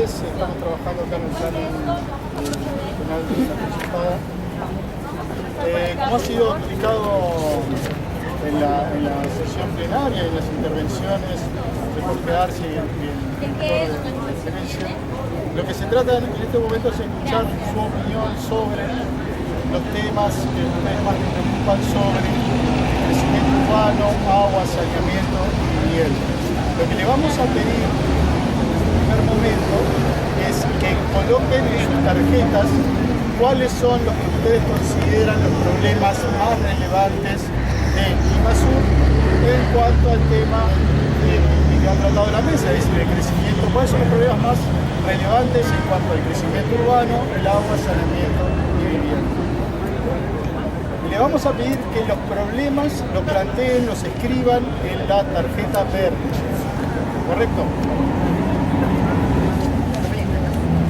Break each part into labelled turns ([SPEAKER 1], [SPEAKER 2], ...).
[SPEAKER 1] ustedes. Estamos trabajando acá en el plan nacional de desarrollo ciudadano. Como ha sido explicado en la sesión plenaria y en las intervenciones de Jorge Arce y el director de la conferencia, lo que se trata en este momento es escuchar su opinión sobre los temas que ustedes más les preocupan sobre crecimiento urbano, agua, saneamiento y miel. Lo que le vamos a pedir en el primer momento es que coloquen en sus tarjetas cuáles son los que ustedes consideran los problemas más relevantes de Lima Sur en cuanto al tema que han tratado en la mesa, es decir, el crecimiento. ¿Cuáles son los problemas más relevantes en cuanto al crecimiento urbano, el agua, saneamiento y vivienda? Y le vamos a pedir que los problemas los planteen, los escriban en la tarjeta verde. ¿Correcto?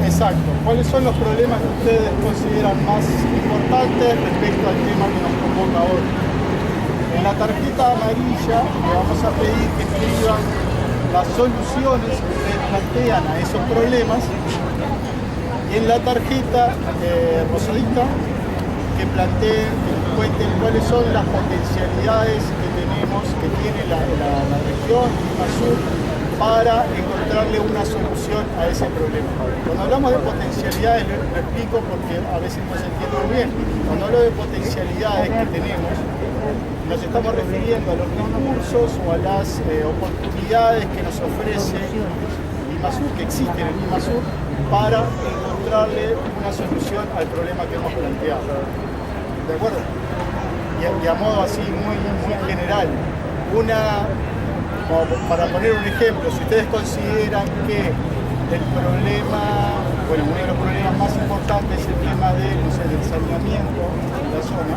[SPEAKER 1] Exacto. ¿Cuáles son los problemas que ustedes consideran más importantes respecto al tema que nos convoca hoy? En la tarjeta amarilla le vamos a pedir que escriban las soluciones que ustedes plantean a esos problemas, y en la tarjeta rosadita que planteen, que cuenten cuáles son las potencialidades que tenemos, que tiene la región Lima Sur, para encontrarle una solución a ese problema. Cuando hablamos de potencialidades, lo explico porque a veces no se entiende muy bien. Cuando hablo de potencialidades que tenemos, nos estamos refiriendo a los recursos o a las oportunidades que nos ofrece Lima Sur, que existen en Lima Sur, para encontrarle una solución al problema que hemos planteado. ¿De acuerdo? Y a modo así muy general, para poner un ejemplo, si ustedes consideran que el problema, bueno, uno de los problemas más importantes es el tema del saneamiento de la zona,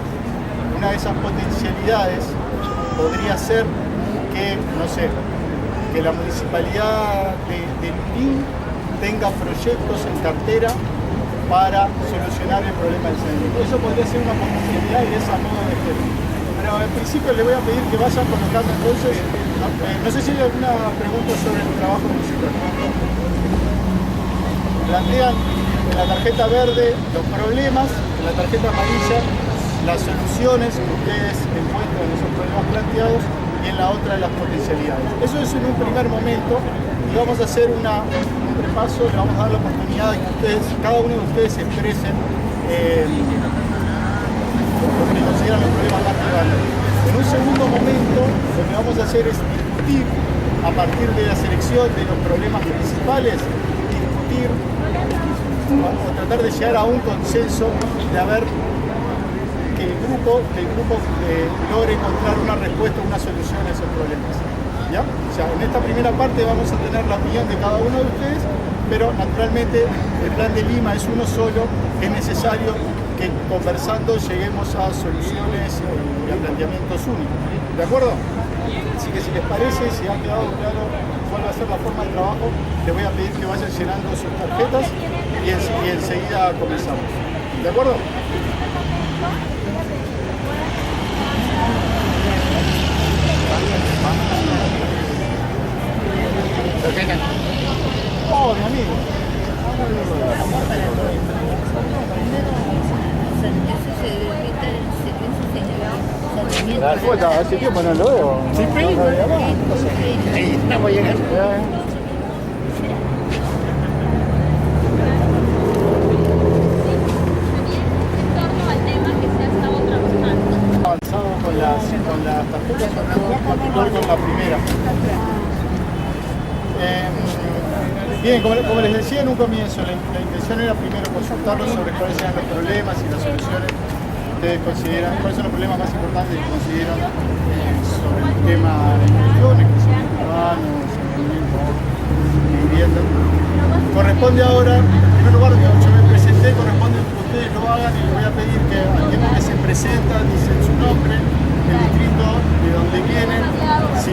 [SPEAKER 1] una de esas potencialidades podría ser que, no sé, que la municipalidad de Lurín tenga proyectos en cartera para solucionar el problema del saneamiento. Eso podría ser una potencialidad y es a modo de ejemplo. Pero en principio les voy a pedir que vayan colocando entonces, no sé si hay alguna pregunta sobre el trabajo municipal. Plantean en la tarjeta verde los problemas, en la tarjeta amarilla las soluciones que ustedes encuentran en esos problemas planteados, y en la otra las potencialidades. Eso es en un primer momento, y vamos a hacer un repaso, le vamos a dar la oportunidad de que ustedes, cada uno de ustedes expresen lo que consideran los problemas más relevantes. En un segundo momento, lo que vamos a hacer es discutir, a partir de la selección de los problemas principales, discutir o tratar de llegar a un consenso de haber que el grupo logre encontrar una respuesta, una solución a esos problemas. ¿Ya? O sea, en esta primera parte vamos a tener la opinión de cada uno de ustedes, pero naturalmente el plan de Lima es uno solo, es necesario que conversando lleguemos a soluciones y a planteamientos únicos. ¿De acuerdo? Así que si les parece, si ha quedado claro cuál va a ser la forma de trabajo, les voy a pedir que vayan llenando sus tarjetas y enseguida comenzamos. ¿De acuerdo? Oh, mi amigo. Hace tiempo no lo veo. Sí, ahí estamos llegando. Avanzado con las tarjetas, en particular con la primera. Bien, como les decía en un comienzo, la intención era primero consultarlos sobre cuáles eran los problemas y las soluciones que ustedes consideran, cuáles son los problemas más importantes que consideran sobre el tema de inversiones, crecimiento urbano, saneamiento y vivienda. Corresponde ahora, en primer lugar, yo me presenté, corresponde que ustedes lo hagan, y les voy a pedir que al tiempo que se presentan dicen su nombre, el distrito de donde vienen, si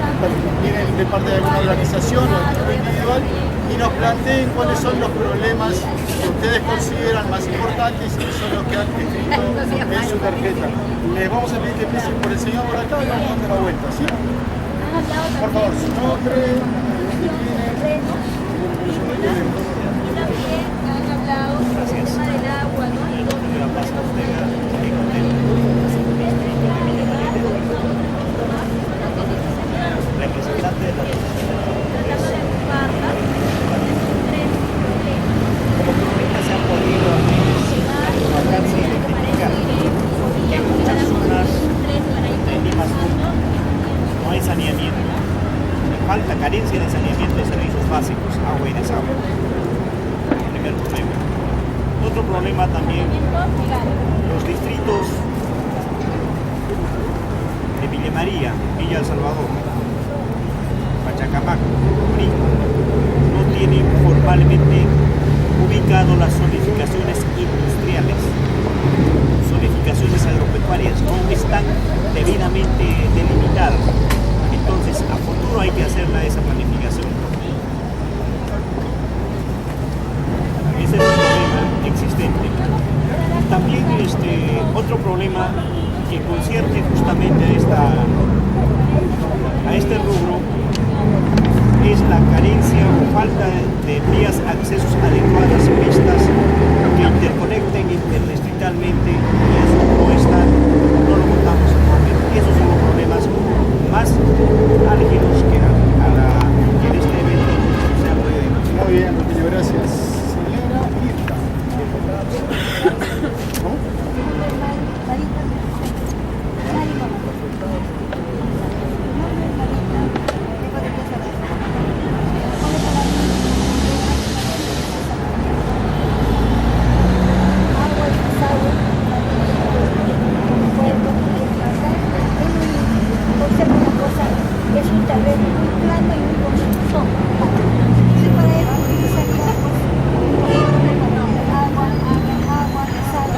[SPEAKER 1] vienen de parte de alguna organización o de tipo individual, y nos planteen cuáles son los problemas que ustedes consideran más importantes y que son los que han escrito en su tarjeta. Les vamos a pedir que empiecen por el señor por acá y vamos a dar la vuelta, ¿sí? Por favor, su nombre, dónde viene.
[SPEAKER 2] agua y desagüe. Primer problema. Otro problema también, los distritos de Villa María, Villa El Salvador, Pachacamac, Junín, no tienen formalmente ubicado las zonificaciones industriales, zonificaciones agropecuarias, no están debidamente delimitadas. Entonces, a futuro hay que hacerla esa planificación. Ese es el problema existente. También otro problema que concierne justamente a este rubro es la carencia o falta de vías, accesos adecuadas, pistas que interconecten interdistritalmente, y eso no lo contamos actualmente. Esos son los problemas más álgidos que en este evento se ha podido denunciar.
[SPEAKER 1] Muy bien, Rutilio, gracias. Señora Irta. ¿No?
[SPEAKER 3] Es un terreno muy plano y muy bonito. Y para eso utilizaríamos agua, sal,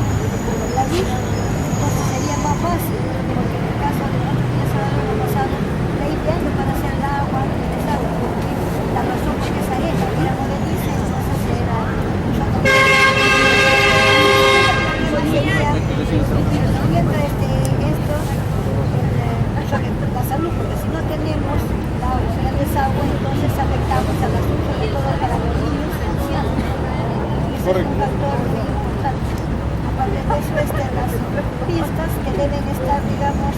[SPEAKER 3] la luz, entonces sería más fácil, porque en el caso de nosotros ya sabemos lo pasado 20 años para hacer el agua y el desagüe, porque la razón por qué esa era moderniza, entonces era la salud, porque si no tenemos la agua y el desagüe, entonces afectamos a la salud, sobre todo para los niños y ancianos. Ese es un factor muy importante. Aparte de eso, las pistas que deben estar, digamos,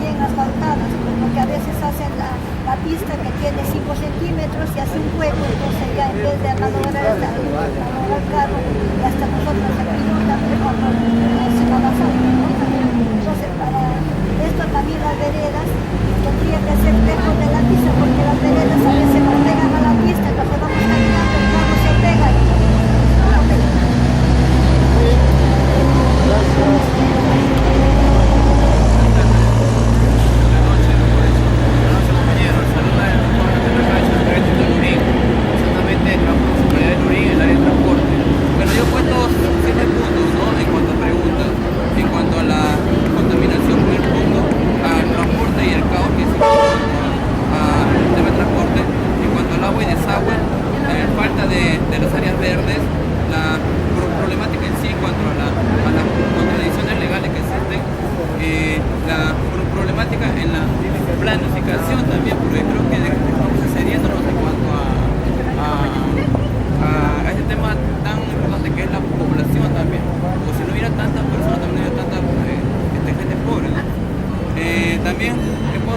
[SPEAKER 3] bien asfaltadas, porque a veces hacen la pista que tiene 5 centímetros y hace un hueco, entonces ya en vez de malograr el carro, y hasta nosotros el piloto también se va a pasar, ¿no? Entonces, para esto también las veredas tendría que ser lejos de la pista, porque las veredas a veces no pegan a la pista, entonces vamos caminando, el carro se pega y no pega.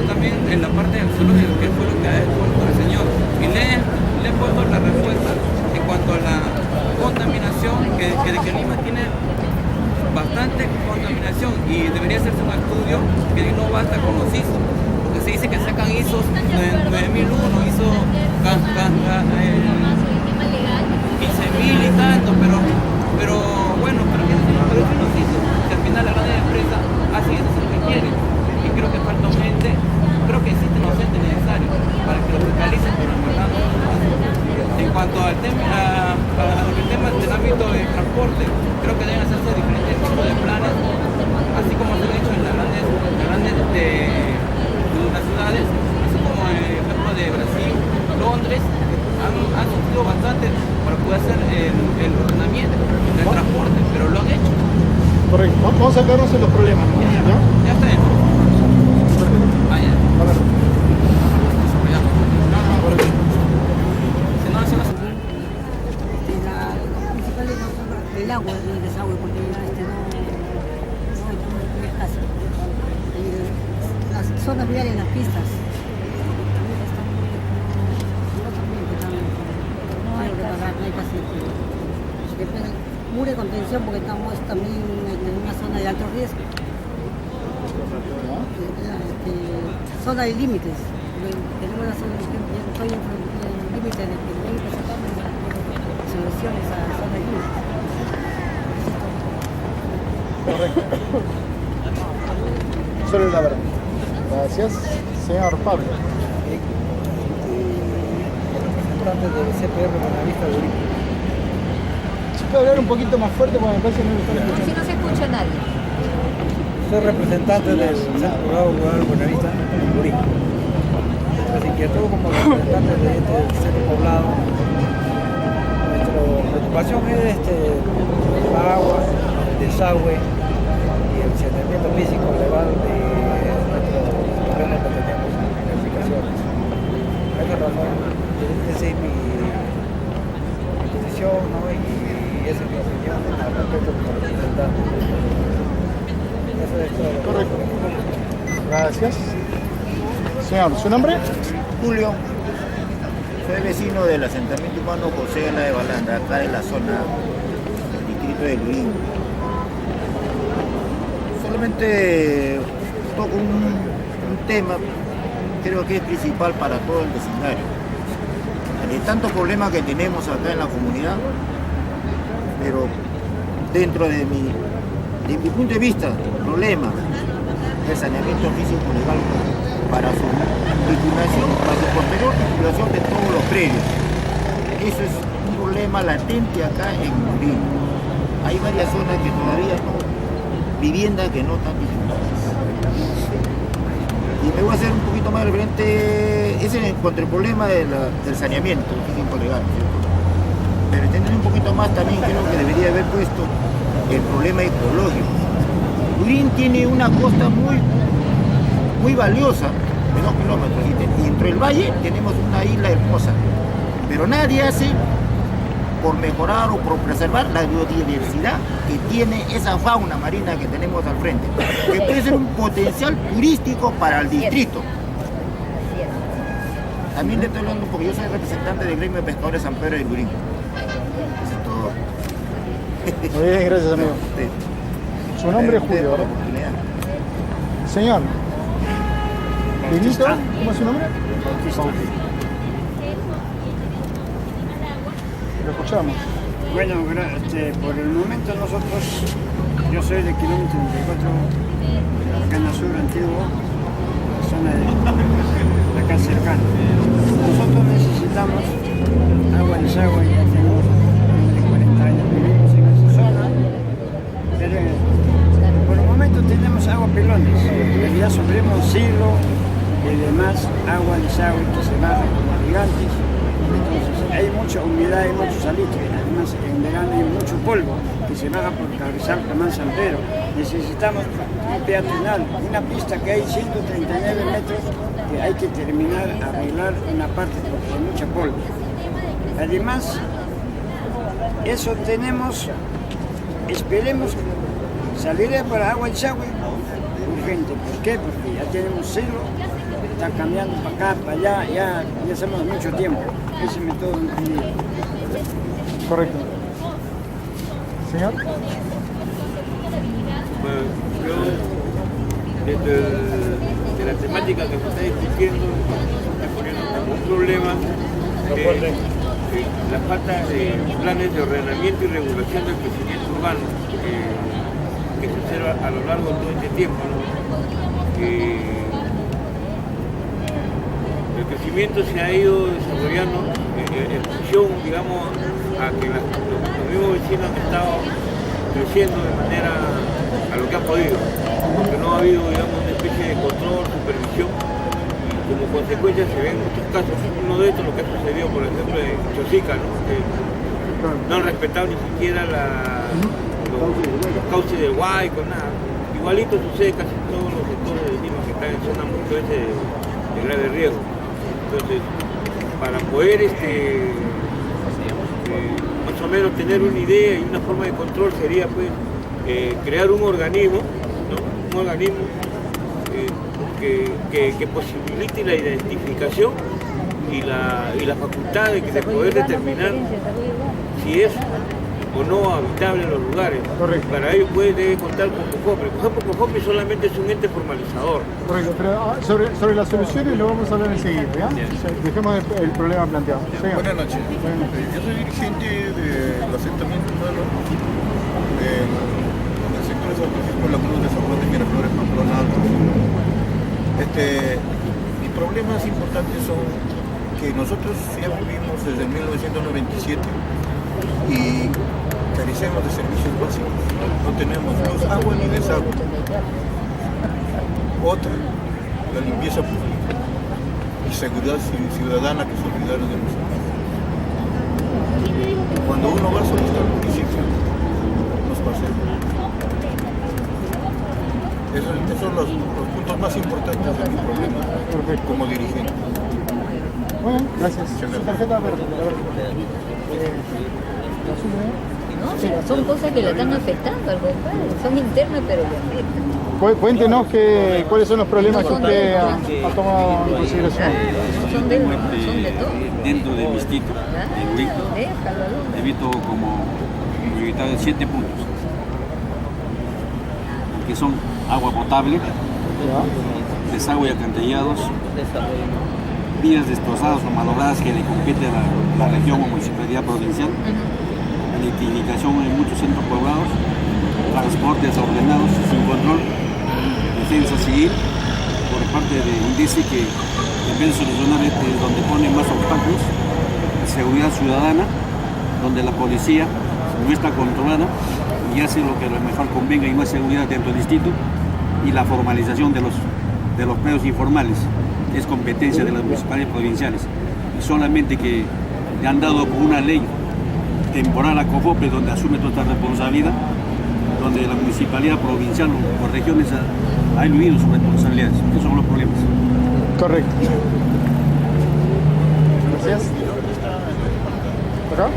[SPEAKER 4] También en la parte del zoológico, que fue lo que ha expuesto el señor, y le he puesto la respuesta en cuanto a la contaminación, que Lima tiene bastante contaminación y debería hacerse un estudio que no basta con los ISO, porque se dice que sacan ISOs 9001, ISO 15.000 y tanto, pero bueno, pero que se producen los ISO, que al final la gran empresa hace eso es lo que quiere. Y creo que falta gente, creo que existen los entes necesarios para que lo fiscalicen, pero en verdad no. En cuanto al tema del ámbito de transporte, creo que deben hacerse diferentes tipos de planes, así como se ha hecho en las grandes las ciudades, así como el ejemplo de Brasil, Londres, han sufrido bastante para poder hacer el ordenamiento del transporte, pero lo han hecho.
[SPEAKER 1] Correcto, vamos a sacarnos en los problemas, ¿no?
[SPEAKER 4] Ya está hecho.
[SPEAKER 3] El agua y el desagüe, porque ya no hay escaso. Las zonas viales, las pistas, también están no hay que pagar, no hay que hacer. Muro de contención, porque estamos también en una zona de alto riesgo. Zona de límites. Tenemos la zona, estoy en el límite de que
[SPEAKER 5] inversiones a zona libre.
[SPEAKER 1] Correcto. Solo la verdad. Gracias. Señor Pablo.
[SPEAKER 5] Representante del CPR Buenavista de Uribe.
[SPEAKER 1] Si puede hablar un poquito más fuerte porque me parece que no lo están escuchando.
[SPEAKER 3] Si no se escucha a nadie.
[SPEAKER 5] Soy representante del Centro Rural Buenavista de Uribe. Nuestra inquietud como representante de este centro poblado, nuestra preocupación es el agua, el desagüe y el saneamiento físico legal de nuestro terreno que tenemos en aplicaciones. Por esa razón, esa es mi posición, ¿no? Y esa es mi opinión al respecto como representante. Eso es todo.
[SPEAKER 1] Correcto. Gracias. Señor, ¿su nombre?
[SPEAKER 6] Julio, soy vecino del asentamiento humano José Ana de Balanda, acá de la zona del distrito de Lurín. Solamente toco un tema, creo que es principal para todo el vecindario. Hay tantos problemas que tenemos acá en la comunidad, pero dentro de mi punto de vista, problema del saneamiento físico legal para su titulación, para su posterior titulación de todos los predios. Eso es un problema latente acá en Lurín. Hay varias zonas que todavía no, viviendas que no están tituladas. Y me voy a hacer un poquito más referente, ese en cuanto al problema del saneamiento físico legal, ¿cierto? Pero entendiendo un poquito más también creo que debería haber puesto el problema ecológico. Lurín tiene una costa muy valiosa, de 2 kilómetros, y dentro del valle tenemos una isla hermosa, pero nadie hace por mejorar o por preservar la biodiversidad que tiene esa fauna marina que tenemos al frente, que puede ser un potencial turístico para el distrito. También le estoy hablando porque yo soy representante del gremio de pescadores San Pedro de Lurín. Eso es todo.
[SPEAKER 1] Muy bien, gracias, amigo.
[SPEAKER 6] Sí.
[SPEAKER 1] Su nombre es Julio, ¿verdad? Señor. Benito, ¿cómo es su nombre? Bautista. Lo escuchamos.
[SPEAKER 7] Bueno, por el momento nosotros, yo soy de kilómetro 34, acá en la sur antiguo, la zona de acá cercana. Nosotros necesitamos agua y desagüe, ya tenemos más de 40 años vivimos en esa zona, pero por el momento tenemos agua pelones, ya sufrimos siglo y demás agua y desagüe que se baja como gigantes. Entonces hay mucha humedad, hay mucho salitre, además en verano hay mucho polvo que se baja por Cabezal, Camán, San Pedro. Necesitamos un peatonal, una pista que hay 139 metros que hay que terminar, arreglar una parte porque hay mucha polvo. Además, eso tenemos, esperemos, salir para agua y desagüe urgente. ¿Por qué? Porque ya tenemos siglo, está cambiando para acá, para allá, ya hacemos mucho tiempo. Ese método entendido.
[SPEAKER 1] Correcto. Señor.
[SPEAKER 8] Bueno, yo, dentro de la temática que se está discutiendo, estoy poniendo como un problema la falta de planes de ordenamiento y regulación del crecimiento urbano que se observa a lo largo de todo este tiempo, ¿no? El crecimiento se ha ido desarrollando en función, digamos, a que los mismos vecinos han estado creciendo de manera a lo que han podido, porque no ha habido, digamos, una especie de control, supervisión, y como consecuencia se ven muchos casos. Uno de estos, lo que ha sucedido, por ejemplo, en Chosica, ¿no? Que no han respetado ni siquiera los cauces del Guayco, nada. Igualito sucede casi en todos los sectores de Lima que están en zonas muchas veces de grave riesgo. Entonces, para poder más o menos tener una idea y una forma de control sería pues crear un organismo, ¿no? Un organismo que posibilite la identificación y la facultad de poder determinar si es o no habitables los lugares.
[SPEAKER 1] Correcto.
[SPEAKER 8] Para ello debe contar con COFOPE. COFOPE solamente es un ente formalizador.
[SPEAKER 1] Correcto, pero sobre las soluciones lo vamos a hablar enseguida, ¿ya? Dejemos el problema planteado. Señor.
[SPEAKER 9] Buenas noches. Yo soy dirigente del asentamiento humano del sector de San Francisco de la Cruz de San Juan de Miraflores, Pamplona. Mis problemas importantes son que nosotros ya vivimos desde 1997 y carecemos de servicios básicos. No tenemos luz, agua ni desagüe. Otra, la limpieza pública y seguridad ciudadana que se olvidaron de nosotros. Cuando uno va a solicitar al municipio, nos pasa. Esos son los puntos más importantes de mi problema como dirigente.
[SPEAKER 1] Bueno, gracias. Su tarjeta verde.
[SPEAKER 10] No, son cosas que le están afectando al compadre, son internas pero le afectan.
[SPEAKER 1] Cuéntenos cuáles son los problemas que usted ha tomado en consideración.
[SPEAKER 10] Son de todo.
[SPEAKER 11] Dentro del distrito de Urí, he visto como prioridades 7 puntos, que son agua potable, desagüe y alcantarillados, vías destrozadas o malogradas que le compete a la región o municipalidad provincial, electrificación en muchos centros poblados, transportes desordenados sin control, defensa civil por parte de INDECI que en vez de solucionar donde pone más obstáculos, seguridad ciudadana, donde la policía no está controlada y hace lo que a lo mejor convenga y más seguridad dentro del distrito, y la formalización de los predios informales es competencia de las municipalidades provinciales, y solamente que le han dado por una ley temporal a COFOPE donde asume toda esta responsabilidad, donde la municipalidad provincial o regiones ha eludido sus responsabilidades. Esos son los problemas.
[SPEAKER 1] Correcto. Gracias. ¿Acá?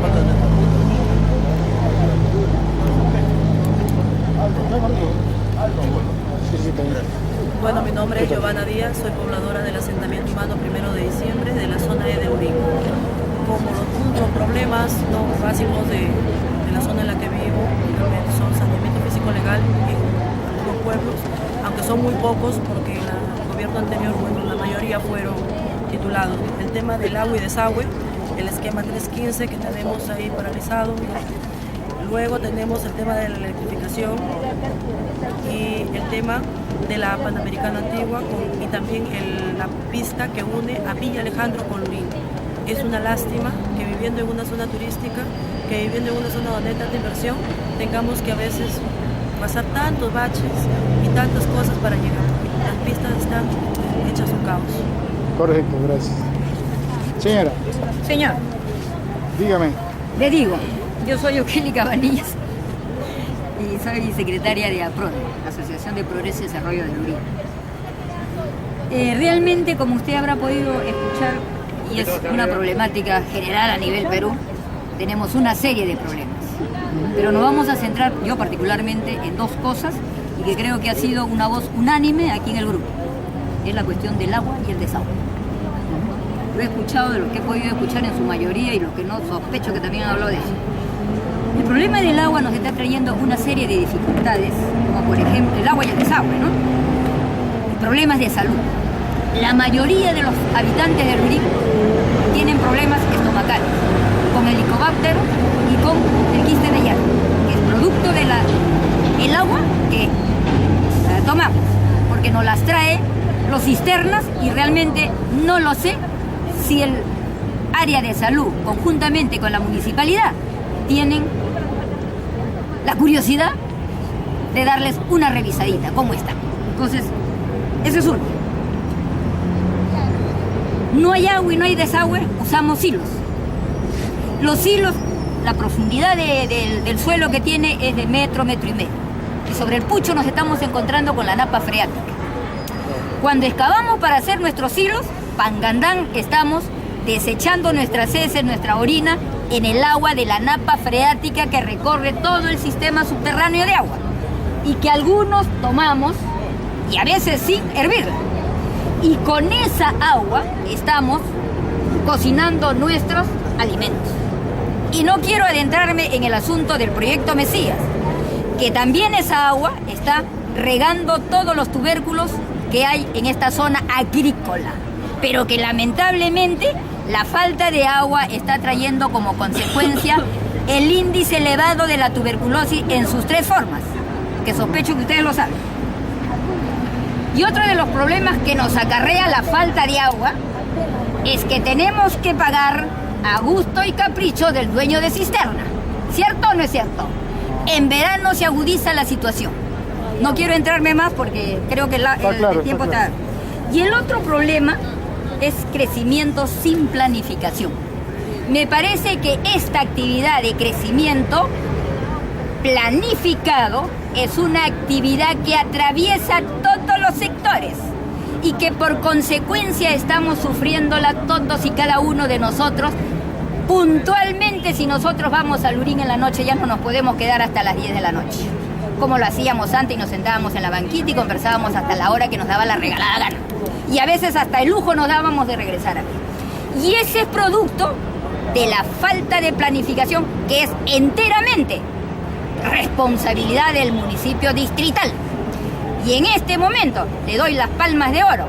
[SPEAKER 12] Bueno, mi nombre es Giovanna Díaz, soy pobladora del asentamiento humano 1 de diciembre de la zona E de Urí. Como los problemas básicos de la zona en la que vivo realmente son saneamiento físico legal en los pueblos, aunque son muy pocos porque el gobierno anterior, bueno, la mayoría fueron titulados. El tema del agua y desagüe, el esquema 315 que tenemos ahí paralizado. Luego tenemos el tema de la electrificación y el tema de la Panamericana Antigua y también la pista que une a Villa Alejandro con Lurín. Es una lástima que viviendo en una zona turística, que viviendo en una zona donde hay tanta inversión, tengamos que a veces pasar tantos baches y tantas cosas para llegar. Las pistas están hechas un caos.
[SPEAKER 1] Correcto, gracias. Señora.
[SPEAKER 10] Señor.
[SPEAKER 1] Dígame.
[SPEAKER 10] Le digo, yo soy Oqueli Cabanillas y soy secretaria de APRODE, Asociación de Progreso y Desarrollo de Urí. Realmente, como usted habrá podido escuchar, y es una problemática general a nivel Perú, tenemos una serie de problemas. Pero nos vamos a centrar, yo particularmente, en dos cosas y que creo que ha sido una voz unánime aquí en el grupo. Es la cuestión del agua y el desagüe. Lo he escuchado de lo que he podido escuchar en su mayoría y lo que no, sospecho que también han hablado de eso. El problema del agua nos está trayendo una serie de dificultades, como por ejemplo el agua y el desagüe, ¿no? Problemas de salud. La mayoría de los habitantes de Urí tienen problemas estomacales, con Helicobacter y con el quiste de hierro, que es producto del agua que tomamos, porque nos las trae los cisternas y realmente no lo sé si el área de salud, conjuntamente con la municipalidad, tienen la curiosidad de darles una revisadita, cómo están. Entonces, eso es uno. No hay agua y no hay desagüe, usamos silos. Los silos, la profundidad del suelo que tiene es de metro y medio. Y sobre el pucho nos estamos encontrando con la napa freática. Cuando excavamos para hacer nuestros silos, pangandán, estamos desechando nuestras heces, nuestra orina, en el agua de la napa freática que recorre todo el sistema subterráneo de agua. Y que algunos tomamos, y a veces sin hervirla. Y con esa agua estamos cocinando nuestros alimentos. Y no quiero adentrarme en el asunto del proyecto Mesías, que también esa agua está regando todos los tubérculos que hay en esta zona agrícola, pero que lamentablemente la falta de agua está trayendo como consecuencia el índice elevado de la tuberculosis en sus 3 formas, que sospecho que ustedes lo saben. Y otro de los problemas que nos acarrea la falta de agua es que tenemos que pagar a gusto y capricho del dueño de cisterna. ¿Cierto o no es cierto? En verano se agudiza la situación. No quiero entrarme más porque creo que el tiempo está... Y el otro problema es crecimiento sin planificación. Me parece que esta actividad de crecimiento planificado es una actividad que atraviesa todos los sectores y que por consecuencia estamos sufriéndola todos y cada uno de nosotros. Puntualmente, si nosotros vamos al Lurín en la noche, ya no nos podemos quedar hasta las 10 de la noche, como lo hacíamos antes, y nos sentábamos en la banquita y conversábamos hasta la hora que nos daba la regalada gana. Y a veces hasta el lujo nos dábamos de regresar aquí. Y ese es producto de la falta de planificación, que es enteramente responsabilidad del municipio distrital. Y en este momento le doy las palmas de oro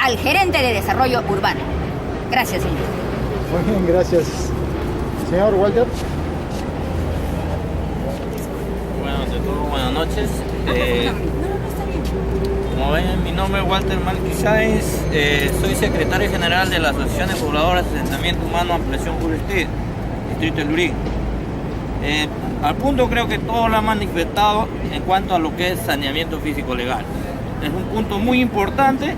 [SPEAKER 10] al gerente de desarrollo urbano. Gracias, señor.
[SPEAKER 1] Muy bien, gracias. Señor Walter.
[SPEAKER 13] Bueno, ante todo, buenas noches. Como ven, mi nombre es Walter Malqui Sáenz, soy secretario general de la Asociación de Pobladoras de Asentamiento Humano Ampliación Juristid, Distrito de Lurín. Al punto creo que todo lo han manifestado en cuanto a lo que es saneamiento físico legal. Es un punto muy importante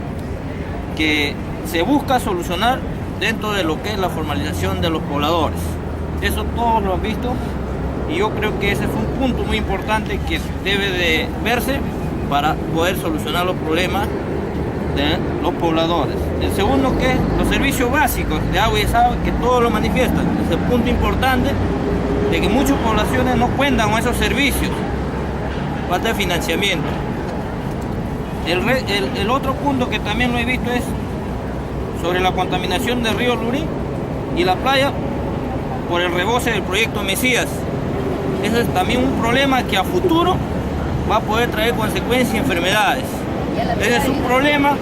[SPEAKER 13] que se busca solucionar dentro de lo que es la formalización de los pobladores. Eso todos lo han visto y yo creo que ese es un punto muy importante que debe de verse para poder solucionar los problemas de los pobladores. El segundo, que es los servicios básicos de agua y desagüe, que todos lo manifiestan. Es el punto importante de que muchas poblaciones no cuentan con esos servicios, falta de financiamiento. El otro punto que también lo he visto es sobre la contaminación del río Lurín y la playa por el rebose del proyecto Mesías. Ese es también un problema que a futuro va a poder traer consecuencias y enfermedades. Ese es un problema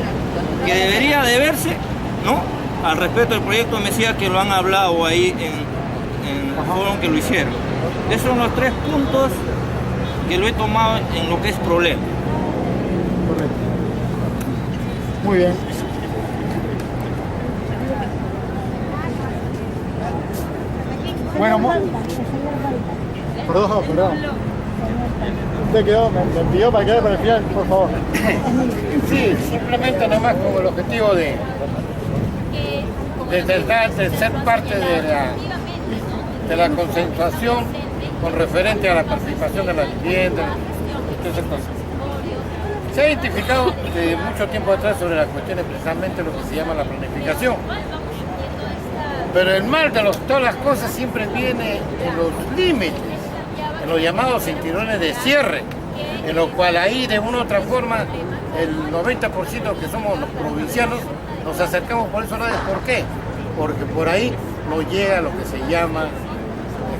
[SPEAKER 13] que debería de verse, ¿no?, al respecto del proyecto Mesías, que lo han hablado ahí en el foro que lo hicieron. Esos son los 3 puntos que lo he tomado en lo que es problema.
[SPEAKER 1] Correcto. Muy bien. Bueno, perdón. Usted quedó, me pidió para quedar para el final, por favor.
[SPEAKER 14] Sí, simplemente nada más con el objetivo de ser parte de la consensuación con referente a la participación de la vivienda, se ha identificado de mucho tiempo atrás sobre las cuestiones precisamente lo que se llama la planificación. Pero el mal de todas las cosas siempre viene en los límites, en los llamados cinturones de cierre, en lo cual ahí de una u otra forma el 90% que somos los provincianos nos acercamos por esos lados. ¿Por qué? Porque por ahí no llega lo que se llama,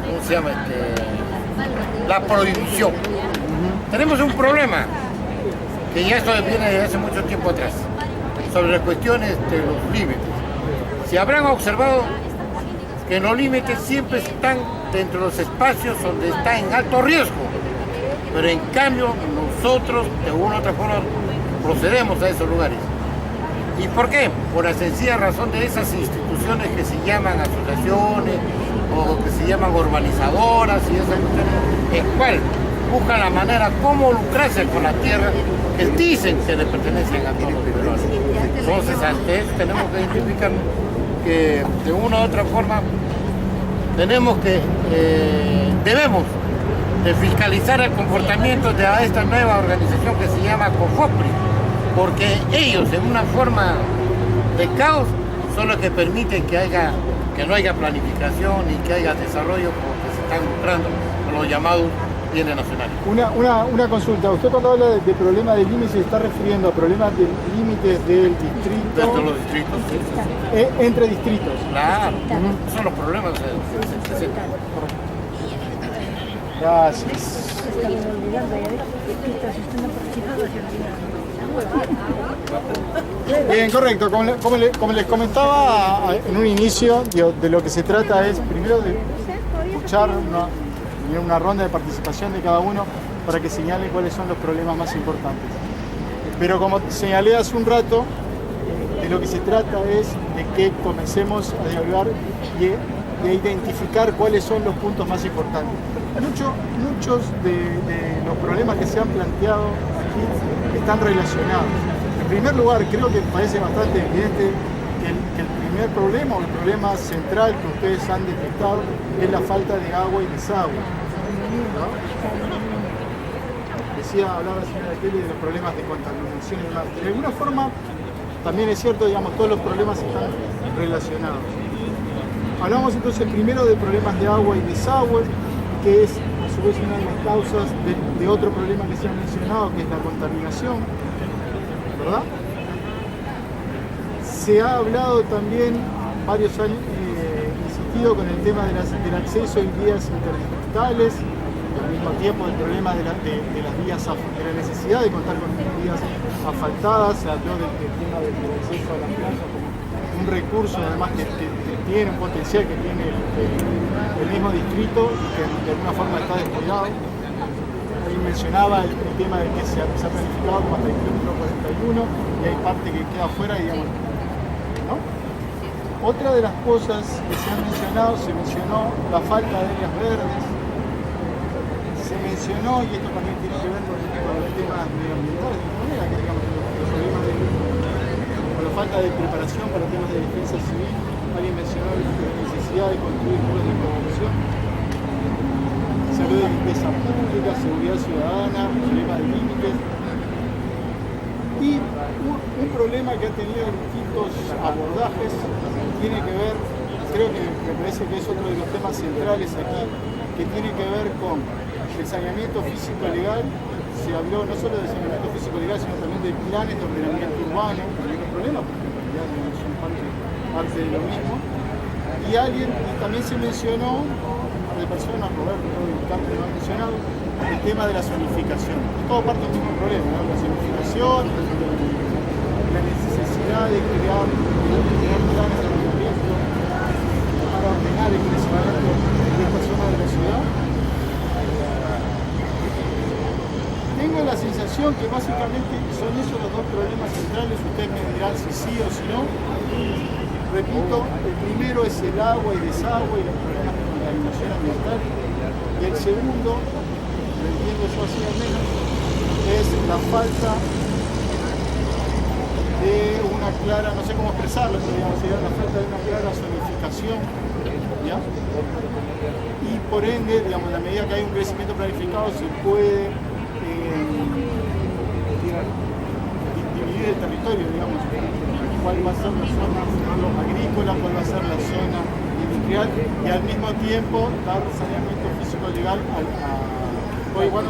[SPEAKER 14] ¿cómo se llama? La prohibición. Tenemos un problema que ya esto viene desde hace mucho tiempo atrás, sobre las cuestiones de los límites. Si habrán observado que los límites siempre están dentro de los espacios donde está en alto riesgo, pero en cambio nosotros de una u otra forma procedemos a esos lugares. ¿Y por qué? Por la sencilla razón de esas instituciones que se llaman asociaciones o que se llaman urbanizadoras y esas cuestiones, en cual buscan la manera cómo lucrarse con la tierra que dicen que le pertenecen a todos los peruanos. Entonces, ante eso tenemos que identificar que de una u otra forma debemos de fiscalizar el comportamiento de esta nueva organización que se llama COFOPRI, porque ellos en una forma de caos son los que permiten que no haya planificación y que haya desarrollo, porque se están lucrando con los llamados bienes nacionales.
[SPEAKER 1] Una consulta, usted cuando habla de problemas de límites se está refiriendo a problemas de límites del distrito.
[SPEAKER 14] Dentro de los distritos, sí.
[SPEAKER 1] Entre distritos.
[SPEAKER 14] Claro, esos son los problemas que se presentan.
[SPEAKER 1] Gracias. Bien, correcto. Como les comentaba en un inicio, de lo que se trata es primero de escuchar una ronda de participación de cada uno para que señalen cuáles son los problemas más importantes. Pero como señalé hace un rato, de lo que se trata es de que comencemos a dialogar y a identificar cuáles son los puntos más importantes. Muchos de los problemas que se han planteado aquí están relacionados. En primer lugar, creo que parece bastante evidente que el primer problema o el problema central que ustedes han detectado es la falta de agua y desagüe, ¿no? Hablaba la señora Kelly de los problemas de contaminación y demás. De alguna forma, también es cierto, digamos, todos los problemas están relacionados. Hablamos entonces primero de problemas de agua y desagüe, que es a su vez una de las causas de otro problema que se ha mencionado, que es la contaminación, ¿verdad? Se ha hablado también, varios años, insistido con el tema del acceso en vías interdistritales, al mismo tiempo el problema de las vías, de la necesidad de contar con vías asfaltadas. Se habló del tema del acceso a las playas como un recurso además que tiene un potencial que tiene el mismo distrito y que de alguna forma está descuidado. Ahí mencionaba el tema de que se ha planificado como hasta el kilómetro 41 y hay parte que queda afuera, digamos, ¿no? Otra de las cosas que se mencionó la falta de áreas verdes. Se mencionó, y esto también tiene que ver con los temas medioambientales, de manera que digamos los problemas con la falta de preparación para temas de defensa civil. Alguien mencionó la necesidad de construir muros de prevención. Se habló de limpieza pública, seguridad ciudadana, problemas de límites. Y un problema que ha tenido distintos abordajes tiene que ver, creo que me parece que es otro de los temas centrales aquí, que tiene que ver con el saneamiento físico legal. Se habló no solo de saneamiento físico legal, sino también de planes de ordenamiento urbano, también un problema, porque en realidad son parte de lo mismo. Y también se mencionó, un par de personas, Roberto y Carlos lo han mencionado, el tema de la zonificación. Es todo parte del mismo problema, ¿no? La zonificación, la necesidad de crear planes de ordenamiento para ordenar el crecimiento de esta zona de la ciudad. Tengo la sensación que básicamente son esos los dos problemas centrales. Ustedes me dirán si sí o si no. Repito, el primero es el agua y desagüe y los problemas de contaminación ambiental. Y el segundo, lo entiendo yo así al menos, es la falta de una clara, no sé cómo expresarlo, pero digamos, sería la falta de una clara zonificación, ¿ya? Y por ende, digamos, a la medida que hay un crecimiento planificado se puede dividir el territorio, digamos, cuál va a ser la zona agrícola, cuál va a ser la zona industrial y al mismo tiempo dar saneamiento físico legal Oye, bueno,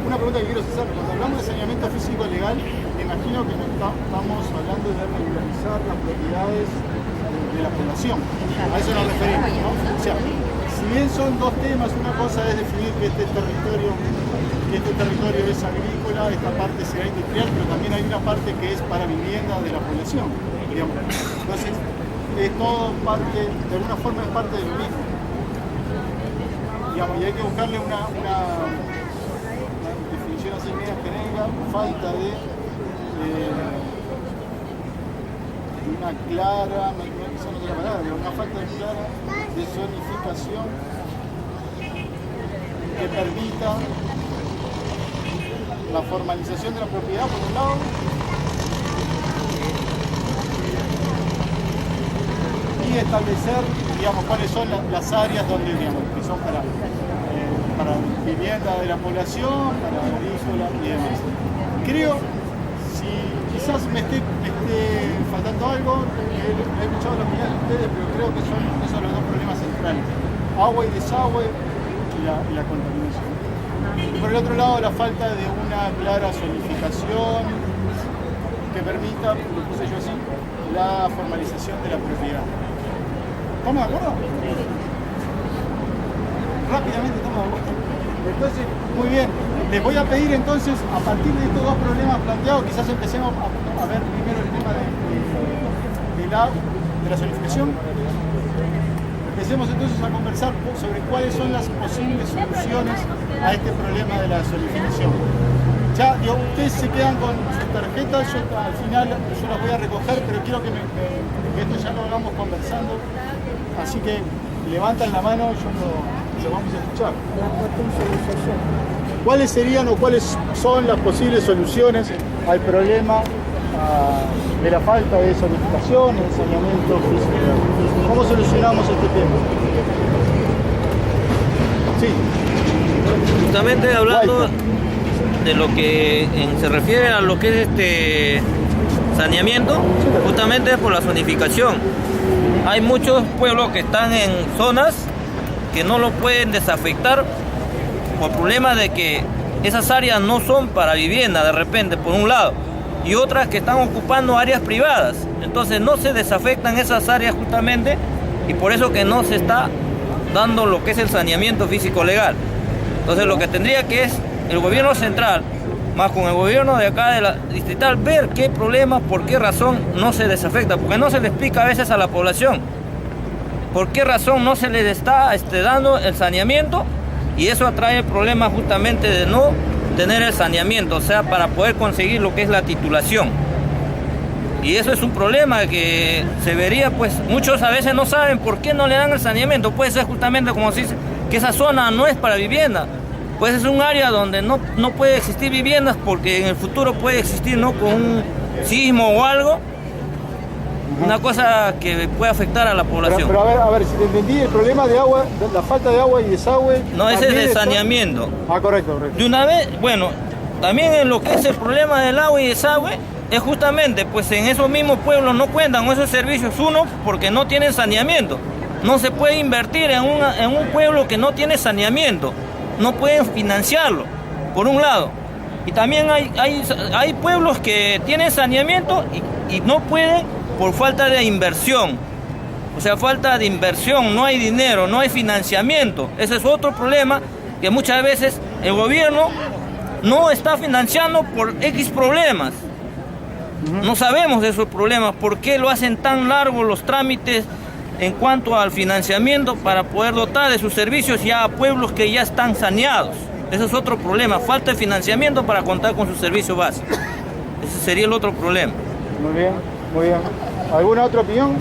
[SPEAKER 1] una pregunta que quiero hacer, cuando hablamos de saneamiento físico legal, me imagino que estamos hablando de regularizar las propiedades de la población, a eso nos referimos, ¿no? O sea, si bien son dos temas, una cosa es definir que este territorio es agrícola, esta parte será industrial, pero también hay una parte que es para vivienda de la población, digamos. Entonces, es todo parte, de alguna forma es parte de lo mismo. Digamos, y hay que buscarle una definición así media genérica, falta de una clara, no quizá no tenga palabra, pero una falta de clara de zonificación que permita la formalización de la propiedad por un lado y establecer, digamos, cuáles son las áreas donde, digamos, que son para vivienda de la población, para agrícola y demás. Creo, si quizás me esté faltando algo, he escuchado la opinión de ustedes, pero creo que son esos los dos problemas centrales. Agua y desagüe, y la contaminación. Y por el otro lado, la falta de una clara zonificación que permita, lo puse yo así, la formalización de la propiedad. ¿Estamos de acuerdo? Rápidamente estamos de acuerdo. Entonces, muy bien, les voy a pedir entonces, a partir de estos dos problemas planteados, quizás empecemos a ver primero el tema de la zonificación. Empecemos entonces a conversar sobre cuáles son las posibles soluciones a este problema de la zonificación. Ya, ustedes se quedan con sus tarjetas, yo al final yo las voy a recoger, pero quiero que esto ya lo hagamos conversando. Así que levantan la mano, lo vamos a escuchar. ¿Cuáles serían o cuáles son las posibles soluciones al problema de la falta de zonificación, de saneamiento físico? ¿Cómo solucionamos este tema? Sí.
[SPEAKER 13] Justamente hablando de lo que se refiere a lo que es saneamiento, justamente es por la zonificación. Hay muchos pueblos que están en zonas que no lo pueden desafectar por problemas de que esas áreas no son para vivienda de repente, por un lado, y otras que están ocupando áreas privadas. Entonces no se desafectan esas áreas justamente, y por eso que no se está dando lo que es el saneamiento físico legal. Entonces lo que tendría que es el gobierno central, más con el gobierno de acá de la distrital, ver qué problema, por qué razón no se desafecta, porque no se le explica a veces a la población por qué razón no se les está dando el saneamiento, y eso atrae problemas justamente de no tener el saneamiento, o sea, para poder conseguir lo que es la titulación. Y eso es un problema que se vería, pues muchos a veces no saben por qué no le dan el saneamiento. Puede ser justamente como se dice, que esa zona no es para vivienda, pues es un área donde no puede existir viviendas, porque en el futuro puede existir, ¿no?, con un sismo o algo, una cosa que puede afectar a la población.
[SPEAKER 1] Pero a ver, si te entendí, el problema de agua, la falta de agua y desagüe...
[SPEAKER 13] No, ese es de saneamiento.
[SPEAKER 1] Ah, correcto.
[SPEAKER 13] De una vez, bueno, también en lo que es el problema del agua y desagüe, es justamente, pues en esos mismos pueblos no cuentan con esos servicios, uno, porque no tienen saneamiento. No se puede invertir en un pueblo que no tiene saneamiento, no pueden financiarlo, por un lado. Y también hay pueblos que tienen saneamiento y no pueden por falta de inversión. O sea, falta de inversión, no hay dinero, no hay financiamiento. Ese es otro problema que muchas veces el gobierno no está financiando por X problemas. No sabemos de esos problemas, por qué lo hacen tan largos los trámites en cuanto al financiamiento para poder dotar de sus servicios ya a pueblos que ya están saneados. Ese es otro problema, falta de financiamiento para contar con sus servicios básicos. Ese sería el otro problema.
[SPEAKER 1] Muy bien, muy bien. ¿Alguna otra opinión?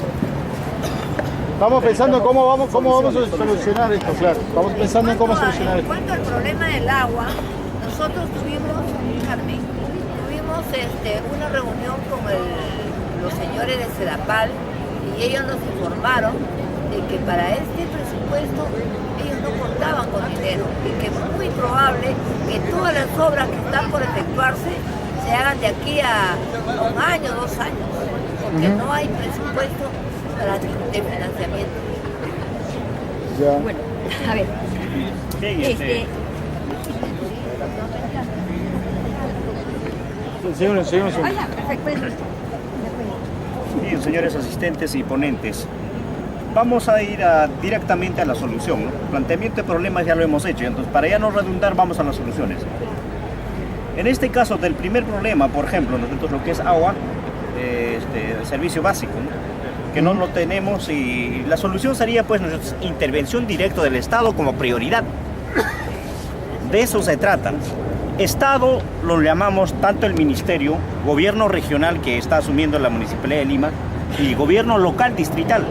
[SPEAKER 1] Estamos pensando en cómo vamos a solucionar esto, claro. Estamos pensando en cómo solucionar esto.
[SPEAKER 3] En cuanto al problema del agua, nosotros tuvimos una reunión con los señores de Sedapal, y ellos nos informaron de que para este presupuesto ellos no contaban con dinero, y que es muy probable que todas las obras que están por efectuarse se hagan de aquí a un año, 2 años, porque no hay presupuesto de financiamiento.
[SPEAKER 1] Ya.
[SPEAKER 10] Bueno, a ver.
[SPEAKER 1] Seguimos.
[SPEAKER 2] Bien, señores asistentes y ponentes, vamos a ir directamente a la solución, ¿no? Planteamiento de problemas ya lo hemos hecho, entonces para ya no redundar vamos a las soluciones. En este caso del primer problema, por ejemplo, nosotros lo que es agua, servicio básico, ¿no?, que no lo tenemos, y la solución sería pues nuestra intervención directa del Estado como prioridad. De eso se trata. Estado lo llamamos tanto el ministerio, gobierno regional que está asumiendo la Municipalidad de Lima, y gobierno local distrital,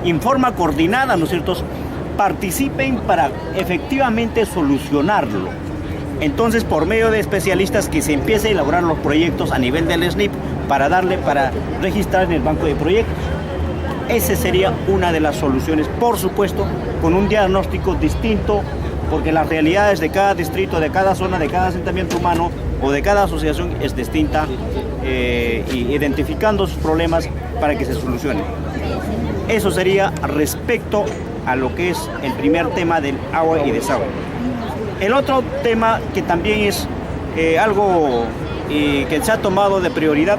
[SPEAKER 2] en forma coordinada, ¿no es cierto?, participen para efectivamente solucionarlo. Entonces, por medio de especialistas, que se empiece a elaborar los proyectos a nivel del SNIP para registrar en el banco de proyectos. Esa sería una de las soluciones, por supuesto, con un diagnóstico distinto, porque las realidades de cada distrito, de cada zona, de cada asentamiento humano o de cada asociación es distinta, y identificando sus problemas para que se solucionen. Eso sería respecto a lo que es el primer tema del agua y desagüe. El otro tema que también es algo que se ha tomado de prioridad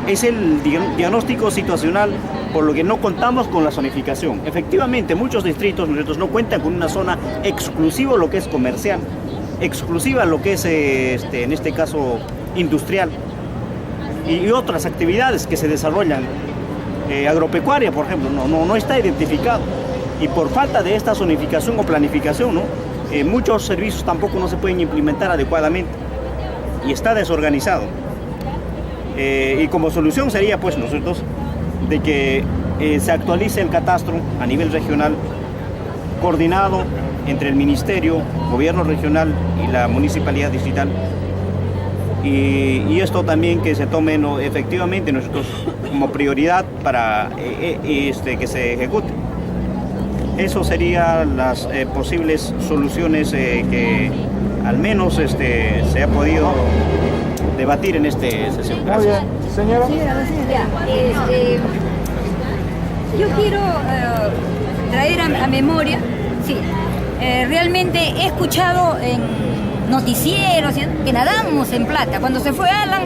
[SPEAKER 2] es el diagnóstico situacional, por lo que no contamos con la zonificación. Efectivamente, muchos distritos nosotros no cuentan con una zona exclusiva, lo que es comercial, exclusiva lo que es, en este caso, industrial, y otras actividades que se desarrollan. Agropecuaria, por ejemplo, no está identificado. Y por falta de esta zonificación o planificación, ¿no? Muchos servicios tampoco no se pueden implementar adecuadamente y está desorganizado. Y como solución sería, pues, nosotros, de que se actualice el catastro a nivel regional, coordinado entre el Ministerio, Gobierno Regional y la Municipalidad Distrital. Y esto también que se tome efectivamente nosotros como prioridad para que se ejecute. Eso serían las posibles soluciones que al menos se ha podido debatir en esta sesión.
[SPEAKER 1] Muy bien, señora.
[SPEAKER 10] Yo quiero traer a memoria, sí, realmente he escuchado en noticieros que nadamos en plata. Cuando se fue Alan,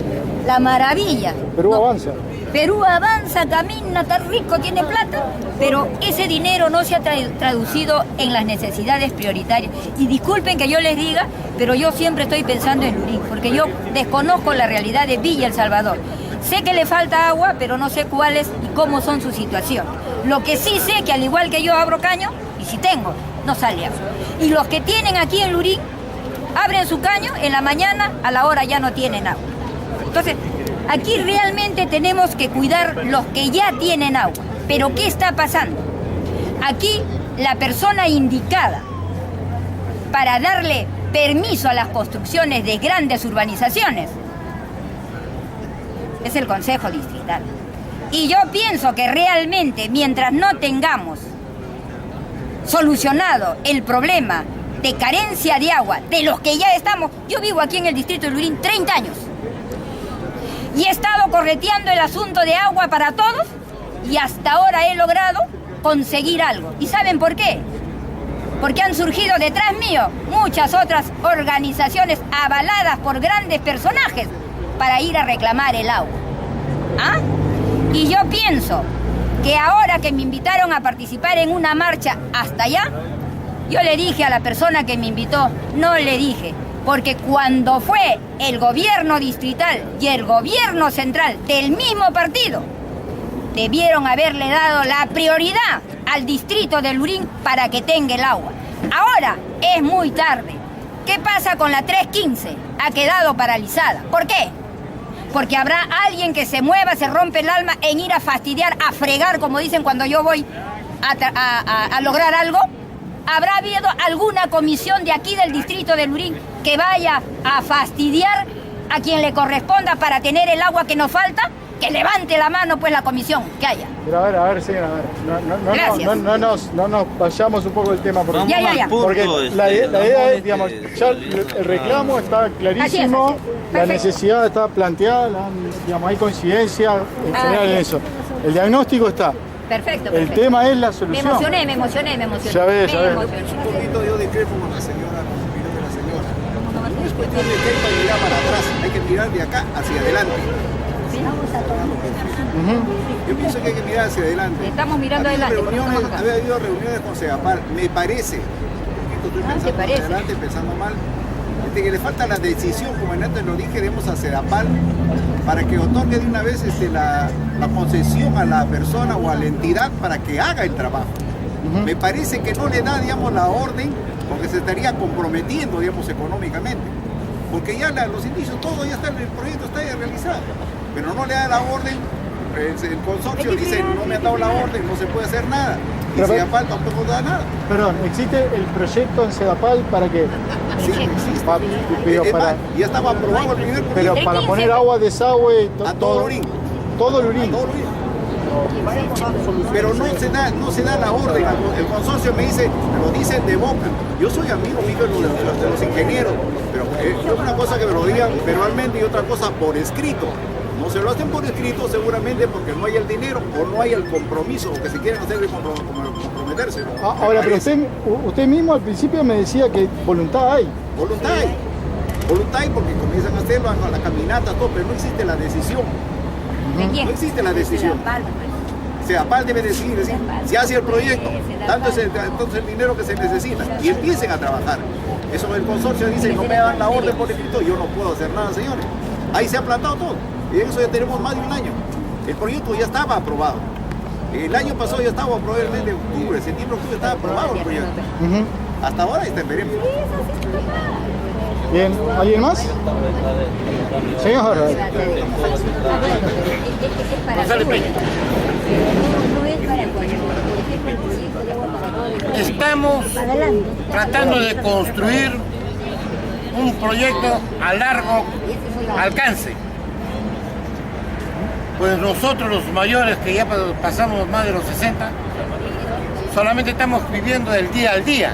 [SPEAKER 10] la maravilla.
[SPEAKER 1] Perú avanza.
[SPEAKER 10] Perú avanza, camina, está rico, tiene plata, pero ese dinero no se ha traducido en las necesidades prioritarias. Y disculpen que yo les diga, pero yo siempre estoy pensando en Lurín, porque yo desconozco la realidad de Villa El Salvador. Sé que le falta agua, pero no sé cuáles y cómo son su situación. Lo que sí sé que al igual que yo abro caño, y si tengo, no sale agua. Y los que tienen aquí en Lurín, abren su caño, en la mañana, a la hora ya no tienen agua. Entonces, aquí realmente tenemos que cuidar los que ya tienen agua. Pero ¿qué está pasando? Aquí la persona indicada para darle permiso a las construcciones de grandes urbanizaciones es el Consejo Distrital. Y yo pienso que realmente mientras no tengamos solucionado el problema de carencia de agua de los que ya estamos, yo vivo aquí en el distrito de Lurín 30 años y he estado correteando el asunto de agua para todos y hasta ahora he logrado conseguir algo. ¿Y saben por qué? Porque han surgido detrás mío muchas otras organizaciones avaladas por grandes personajes para ir a reclamar el agua. ¿Ah? Y yo pienso que ahora que me invitaron a participar en una marcha hasta allá, yo le dije a la persona que me invitó, no le dije, porque cuando fue el gobierno distrital y el gobierno central del mismo partido, debieron haberle dado la prioridad al distrito de Lurín para que tenga el agua. Ahora es muy tarde. ¿Qué pasa con la 315? Ha quedado paralizada. ¿Por qué? Porque habrá alguien que se mueva, se rompe el alma en ir a fastidiar, a fregar, como dicen cuando yo voy a lograr algo. ¿Habrá habido alguna comisión de aquí del distrito de Lurín que vaya a fastidiar a quien le corresponda para tener el agua que nos falta? Que levante la mano pues la comisión que haya.
[SPEAKER 1] Pero a ver, señora, a ver. No nos vayamos un poco del tema. Porque,
[SPEAKER 10] ya.
[SPEAKER 1] Porque la idea es, digamos, ya el reclamo está clarísimo,
[SPEAKER 10] Así es.
[SPEAKER 1] la necesidad está planteada, digamos, hay coincidencia en general en eso. El diagnóstico está.
[SPEAKER 10] Perfecto.
[SPEAKER 1] El tema es la solución.
[SPEAKER 10] Me emocioné.
[SPEAKER 1] Ya ves.
[SPEAKER 6] Un poquito yo discrepo con la señora, con la opinión de la señora. No es cuestión de que hay que mirar para atrás, hay que mirar de acá hacia adelante. Yo pienso que hay que mirar hacia adelante.
[SPEAKER 10] Estamos mirando adelante.
[SPEAKER 6] Había habido reuniones con Sedapal, me parece, estoy pensando hacia adelante, pensando mal, de que le falta la decisión, como en antes lo dije, demos a Sedapal para que otorgue de una vez la concesión a la persona o a la entidad para que haga el trabajo. Me parece que no le da, digamos, la orden, porque se estaría comprometiendo, digamos, económicamente. Porque ya los indicios, todo ya está, el proyecto está ya realizado, pero no le da la orden, el consorcio dice, no me ha dado la orden, no se puede hacer nada, y Sedapal tampoco da nada.
[SPEAKER 1] Perdón, ¿existe el proyecto en Sedapal para qué?
[SPEAKER 6] Sí, existe.
[SPEAKER 1] Pero
[SPEAKER 6] ya estaba aprobado el primer proyecto.
[SPEAKER 1] Pero para poner agua, desagüe,
[SPEAKER 6] a todo Lurín.
[SPEAKER 1] Todo Lurín.
[SPEAKER 6] Pero no se da la orden. El consorcio me dice, me lo dicen de boca. Yo soy amigo de los ingenieros, pero una cosa que me lo digan verbalmente y otra cosa por escrito.
[SPEAKER 15] No se lo hacen por escrito seguramente porque no hay el dinero o no hay el compromiso o que se quieren hacer de comprometerse.
[SPEAKER 1] Ahora, pero usted mismo al principio me decía que voluntad hay.
[SPEAKER 15] Voluntad hay. Voluntad hay porque comienzan a hacerlo a la caminata, todo, pero no existe la decisión.
[SPEAKER 10] ¿De quién?
[SPEAKER 15] No existe la decisión. O sea, APAL debe decir, si hace el proyecto, tanto es el dinero que se necesita y empiecen a trabajar. Eso el consorcio dice, no me dan la orden por escrito, yo no puedo hacer nada, señores. Ahí se ha plantado todo. Y en eso ya tenemos más de un año. El proyecto ya estaba aprobado. El año pasado ya estaba probablemente en octubre, septiembre, octubre estaba aprobado el proyecto. Hasta ahora está en veremos.
[SPEAKER 1] Bien, ¿alguien más? Señor.
[SPEAKER 14] González Peña. Estamos tratando de construir un proyecto a largo alcance. Pues nosotros los mayores que ya pasamos más de los 60, solamente estamos viviendo del día al día.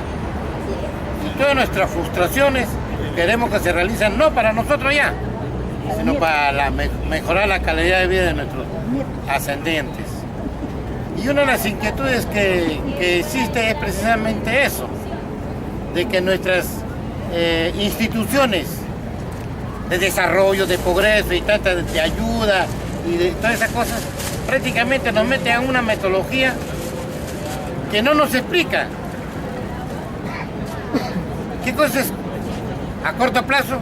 [SPEAKER 14] Y todas nuestras frustraciones queremos que se realicen no para nosotros ya, sino para mejorar la calidad de vida de nuestros ascendientes. Y una de las inquietudes que existe es precisamente eso, de que nuestras instituciones de desarrollo, de progreso y tantas de ayuda y de todas esas cosas, prácticamente nos meten en una metodología que no nos explica qué cosa es a corto plazo,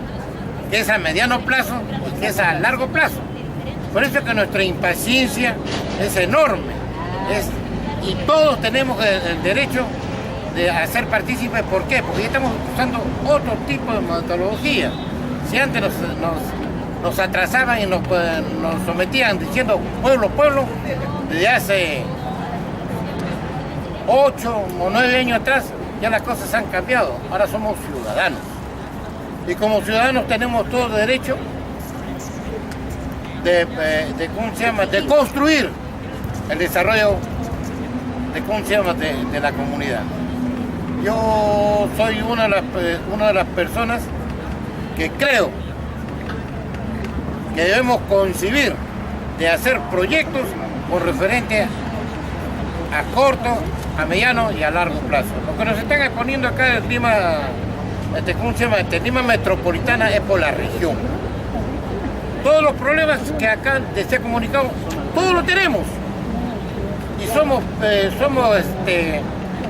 [SPEAKER 14] qué es a mediano plazo y qué es a largo plazo. Por eso es que nuestra impaciencia es enorme. Y todos tenemos el derecho de hacer partícipes. ¿Por qué? Porque ya estamos usando otro tipo de metodología. Si antes nos atrasaban y nos sometían diciendo pueblo, pueblo, desde hace 8 o 9 años atrás ya las cosas han cambiado. Ahora somos ciudadanos. Y como ciudadanos tenemos todo el derecho de construir el desarrollo de la comunidad. Yo soy una de las personas que creo que debemos concebir de hacer proyectos con referente a corto, a mediano y a largo plazo. Lo que nos están exponiendo acá en Lima metropolitana es por la región. Todos los problemas que acá se ha comunicado, todos lo tenemos. Y somos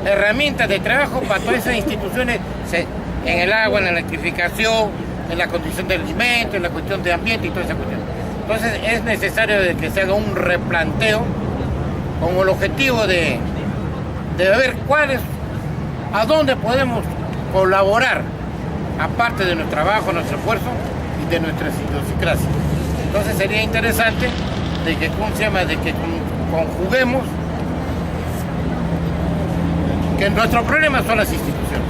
[SPEAKER 14] herramientas de trabajo para todas esas instituciones en el agua, en la electrificación, en la condición del alimento, en la cuestión de ambiente y toda esa cuestión. Entonces es necesario de que se haga un replanteo con el objetivo de ver a dónde podemos colaborar, aparte de nuestro trabajo, nuestro esfuerzo y de nuestra idiosincrasia. Entonces sería interesante de que conjuguemos que nuestro problema son las instituciones.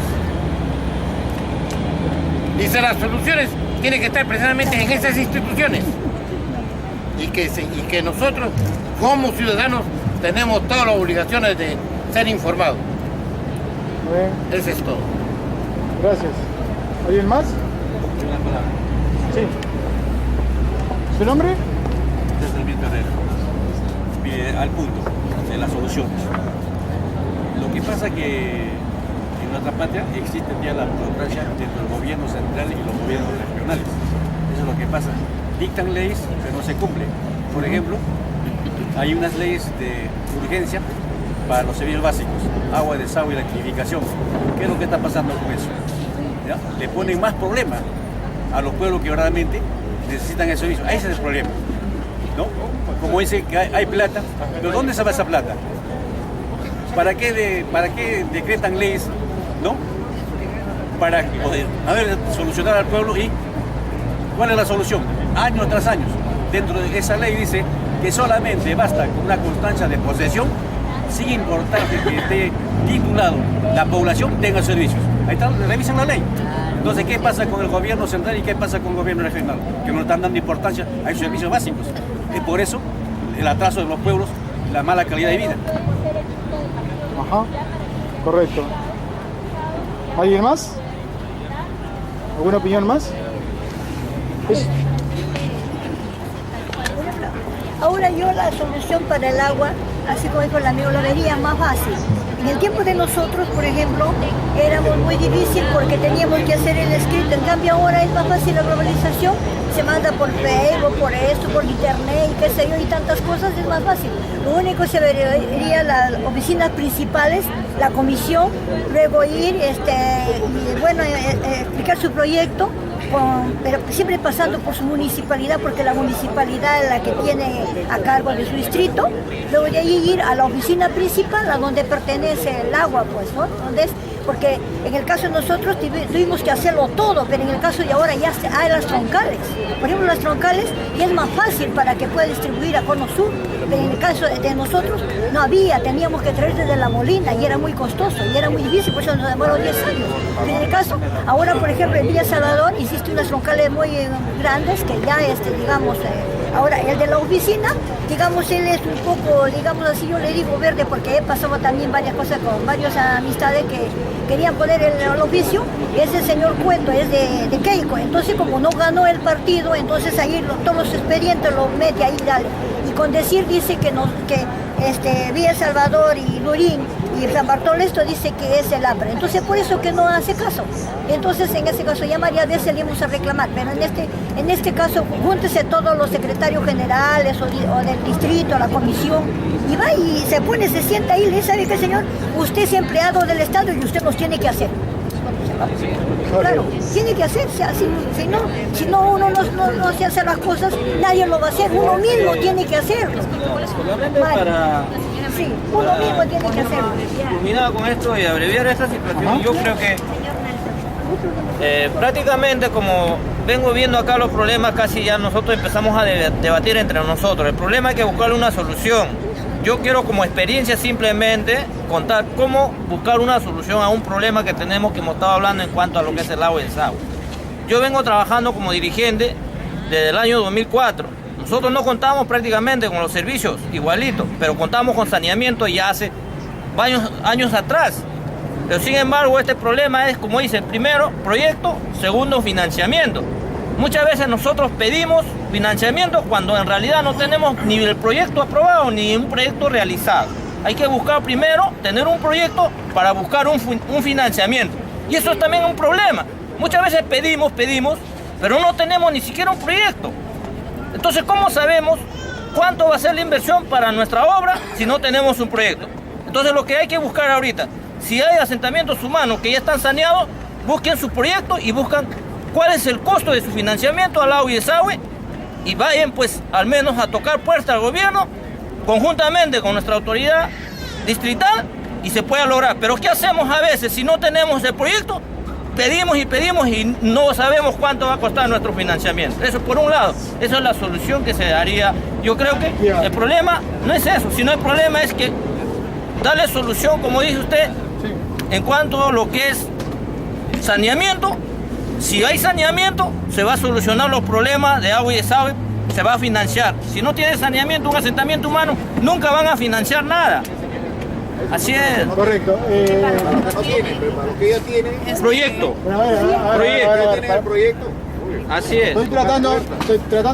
[SPEAKER 14] Dice, las soluciones tienen que estar precisamente en esas instituciones y que nosotros como ciudadanos tenemos todas las obligaciones de ser informados. Eso es todo.
[SPEAKER 1] Gracias. ¿Alguien más? Sí. ¿Su nombre?
[SPEAKER 11] Desde mi carrera. Al punto, de las soluciones. Lo que pasa que en nuestra patria existe ya la burocracia dentro del gobierno central y los gobiernos regionales. Eso es lo que pasa. Dictan leyes, pero no se cumplen. Por ejemplo, hay unas leyes de urgencia para los servicios básicos, agua, desagüe y electrificación. ¿Qué es lo que está pasando con eso? ¿Ya? Le ponen más problemas a los pueblos que verdaderamente necesitan el servicio. Ese es el problema, ¿no? Como dice que hay plata, pero ¿dónde se va esa plata? ¿Para qué decretan leyes, no? Para poder solucionar al pueblo. ¿Y cuál es la solución? Años tras años. Dentro de esa ley dice que solamente basta con una constancia de posesión, sin importar que esté titulado la población tenga servicios. Ahí está, revisan la ley. Entonces, ¿qué pasa con el gobierno central y qué pasa con el gobierno regional? Que no están dando importancia a esos servicios básicos. Es por eso el atraso de los pueblos, la mala calidad de vida.
[SPEAKER 1] Ajá, correcto. ¿Alguien más? ¿Alguna opinión más?
[SPEAKER 3] Ahora yo la solución para el agua, así como dijo el amigo, lo vería más fácil. En el tiempo de nosotros, por ejemplo, éramos muy difícil porque teníamos que hacer el escrito. En cambio ahora es más fácil la globalización, se manda por Facebook, por esto, por internet y qué sé yo, y tantas cosas, es más fácil. Lo único se vería las oficinas principales, la comisión, luego ir y bueno, explicar su proyecto, pero siempre pasando por su municipalidad, porque la municipalidad es la que tiene a cargo de su distrito. Luego de ahí ir a la oficina principal, a donde pertenece el agua, pues, ¿no? Donde es, porque en el caso de nosotros tuvimos que hacerlo todo, pero en el caso de ahora ya hay las troncales. Por ejemplo, las troncales ya es más fácil para que pueda distribuir a Cono Sur. Pero en el caso de nosotros no había, teníamos que traer desde La Molina y era muy costoso y era muy difícil, por eso nos demoró 10 años. Pero en el caso, ahora por ejemplo en Villa Salvador hiciste unas troncales muy grandes que ya, digamos, ahora el de la oficina, digamos, él es un poco, digamos así, yo le digo verde porque he pasado también varias cosas con varias amistades que querían poner el oficio. Es el señor Cueto, es de Keiko. Entonces como no ganó el partido, entonces ahí todos los expedientes los mete ahí, dale. Y con decir dice que Villa Salvador y Lurín y San Bartolo esto dice que es el APRA. Entonces por eso que no hace caso. Entonces en ese caso ya varias veces le íbamos a reclamar, pero en este caso júntese todos los secretarios generales o del distrito, la comisión, y va y se pone, se sienta ahí y le dice, ¿sabe qué, señor? Usted es empleado del Estado y usted los tiene que hacer. Claro, tiene que hacerse así, si no uno no se hace las cosas, nadie lo va a hacer, uno mismo tiene que hacerlo. Sí, uno mismo tiene que hacerlo.
[SPEAKER 13] Culminado con esto y abreviar esta situación, yo creo que prácticamente como vengo viendo acá los problemas, casi ya nosotros empezamos a debatir entre nosotros. El problema hay que buscarle una solución. Yo quiero como experiencia simplemente contar cómo buscar una solución a un problema que tenemos, que hemos estado hablando en cuanto a lo que es el agua y el desagüe. Yo vengo trabajando como dirigente desde el año 2004. Nosotros no contamos prácticamente con los servicios igualitos, pero contamos con saneamiento ya hace varios años atrás. Pero sin embargo este problema es, como dice, primero proyecto, segundo financiamiento. Muchas veces nosotros pedimos financiamiento cuando en realidad no tenemos ni el proyecto aprobado ni un proyecto realizado. Hay que buscar primero tener un proyecto para buscar un financiamiento. Y eso es también un problema. Muchas veces pedimos, pero no tenemos ni siquiera un proyecto. Entonces, ¿cómo sabemos cuánto va a ser la inversión para nuestra obra si no tenemos un proyecto? Entonces, lo que hay que buscar ahorita, si hay asentamientos humanos que ya están saneados, busquen su proyecto y buscan cuál es el costo de su financiamiento al agua y desagüe y vayan pues al menos a tocar puerta al gobierno conjuntamente con nuestra autoridad distrital y se pueda lograr. Pero ¿qué hacemos a veces si no tenemos el proyecto? Pedimos y no sabemos cuánto va a costar nuestro financiamiento. Eso por un lado, esa es la solución que se daría. Yo creo que el problema no es eso, sino el problema es que darle solución, como dice usted, en cuanto a lo que es saneamiento. Si hay saneamiento, se va a solucionar los problemas de agua y desagüe, se va a financiar. Si no tiene saneamiento, un asentamiento humano, nunca van a financiar nada. Así es.
[SPEAKER 1] Correcto.
[SPEAKER 15] No tiene, pero para lo que ella tiene.
[SPEAKER 13] Proyecto.
[SPEAKER 15] Proyecto.
[SPEAKER 13] Así es.
[SPEAKER 1] Estoy tratando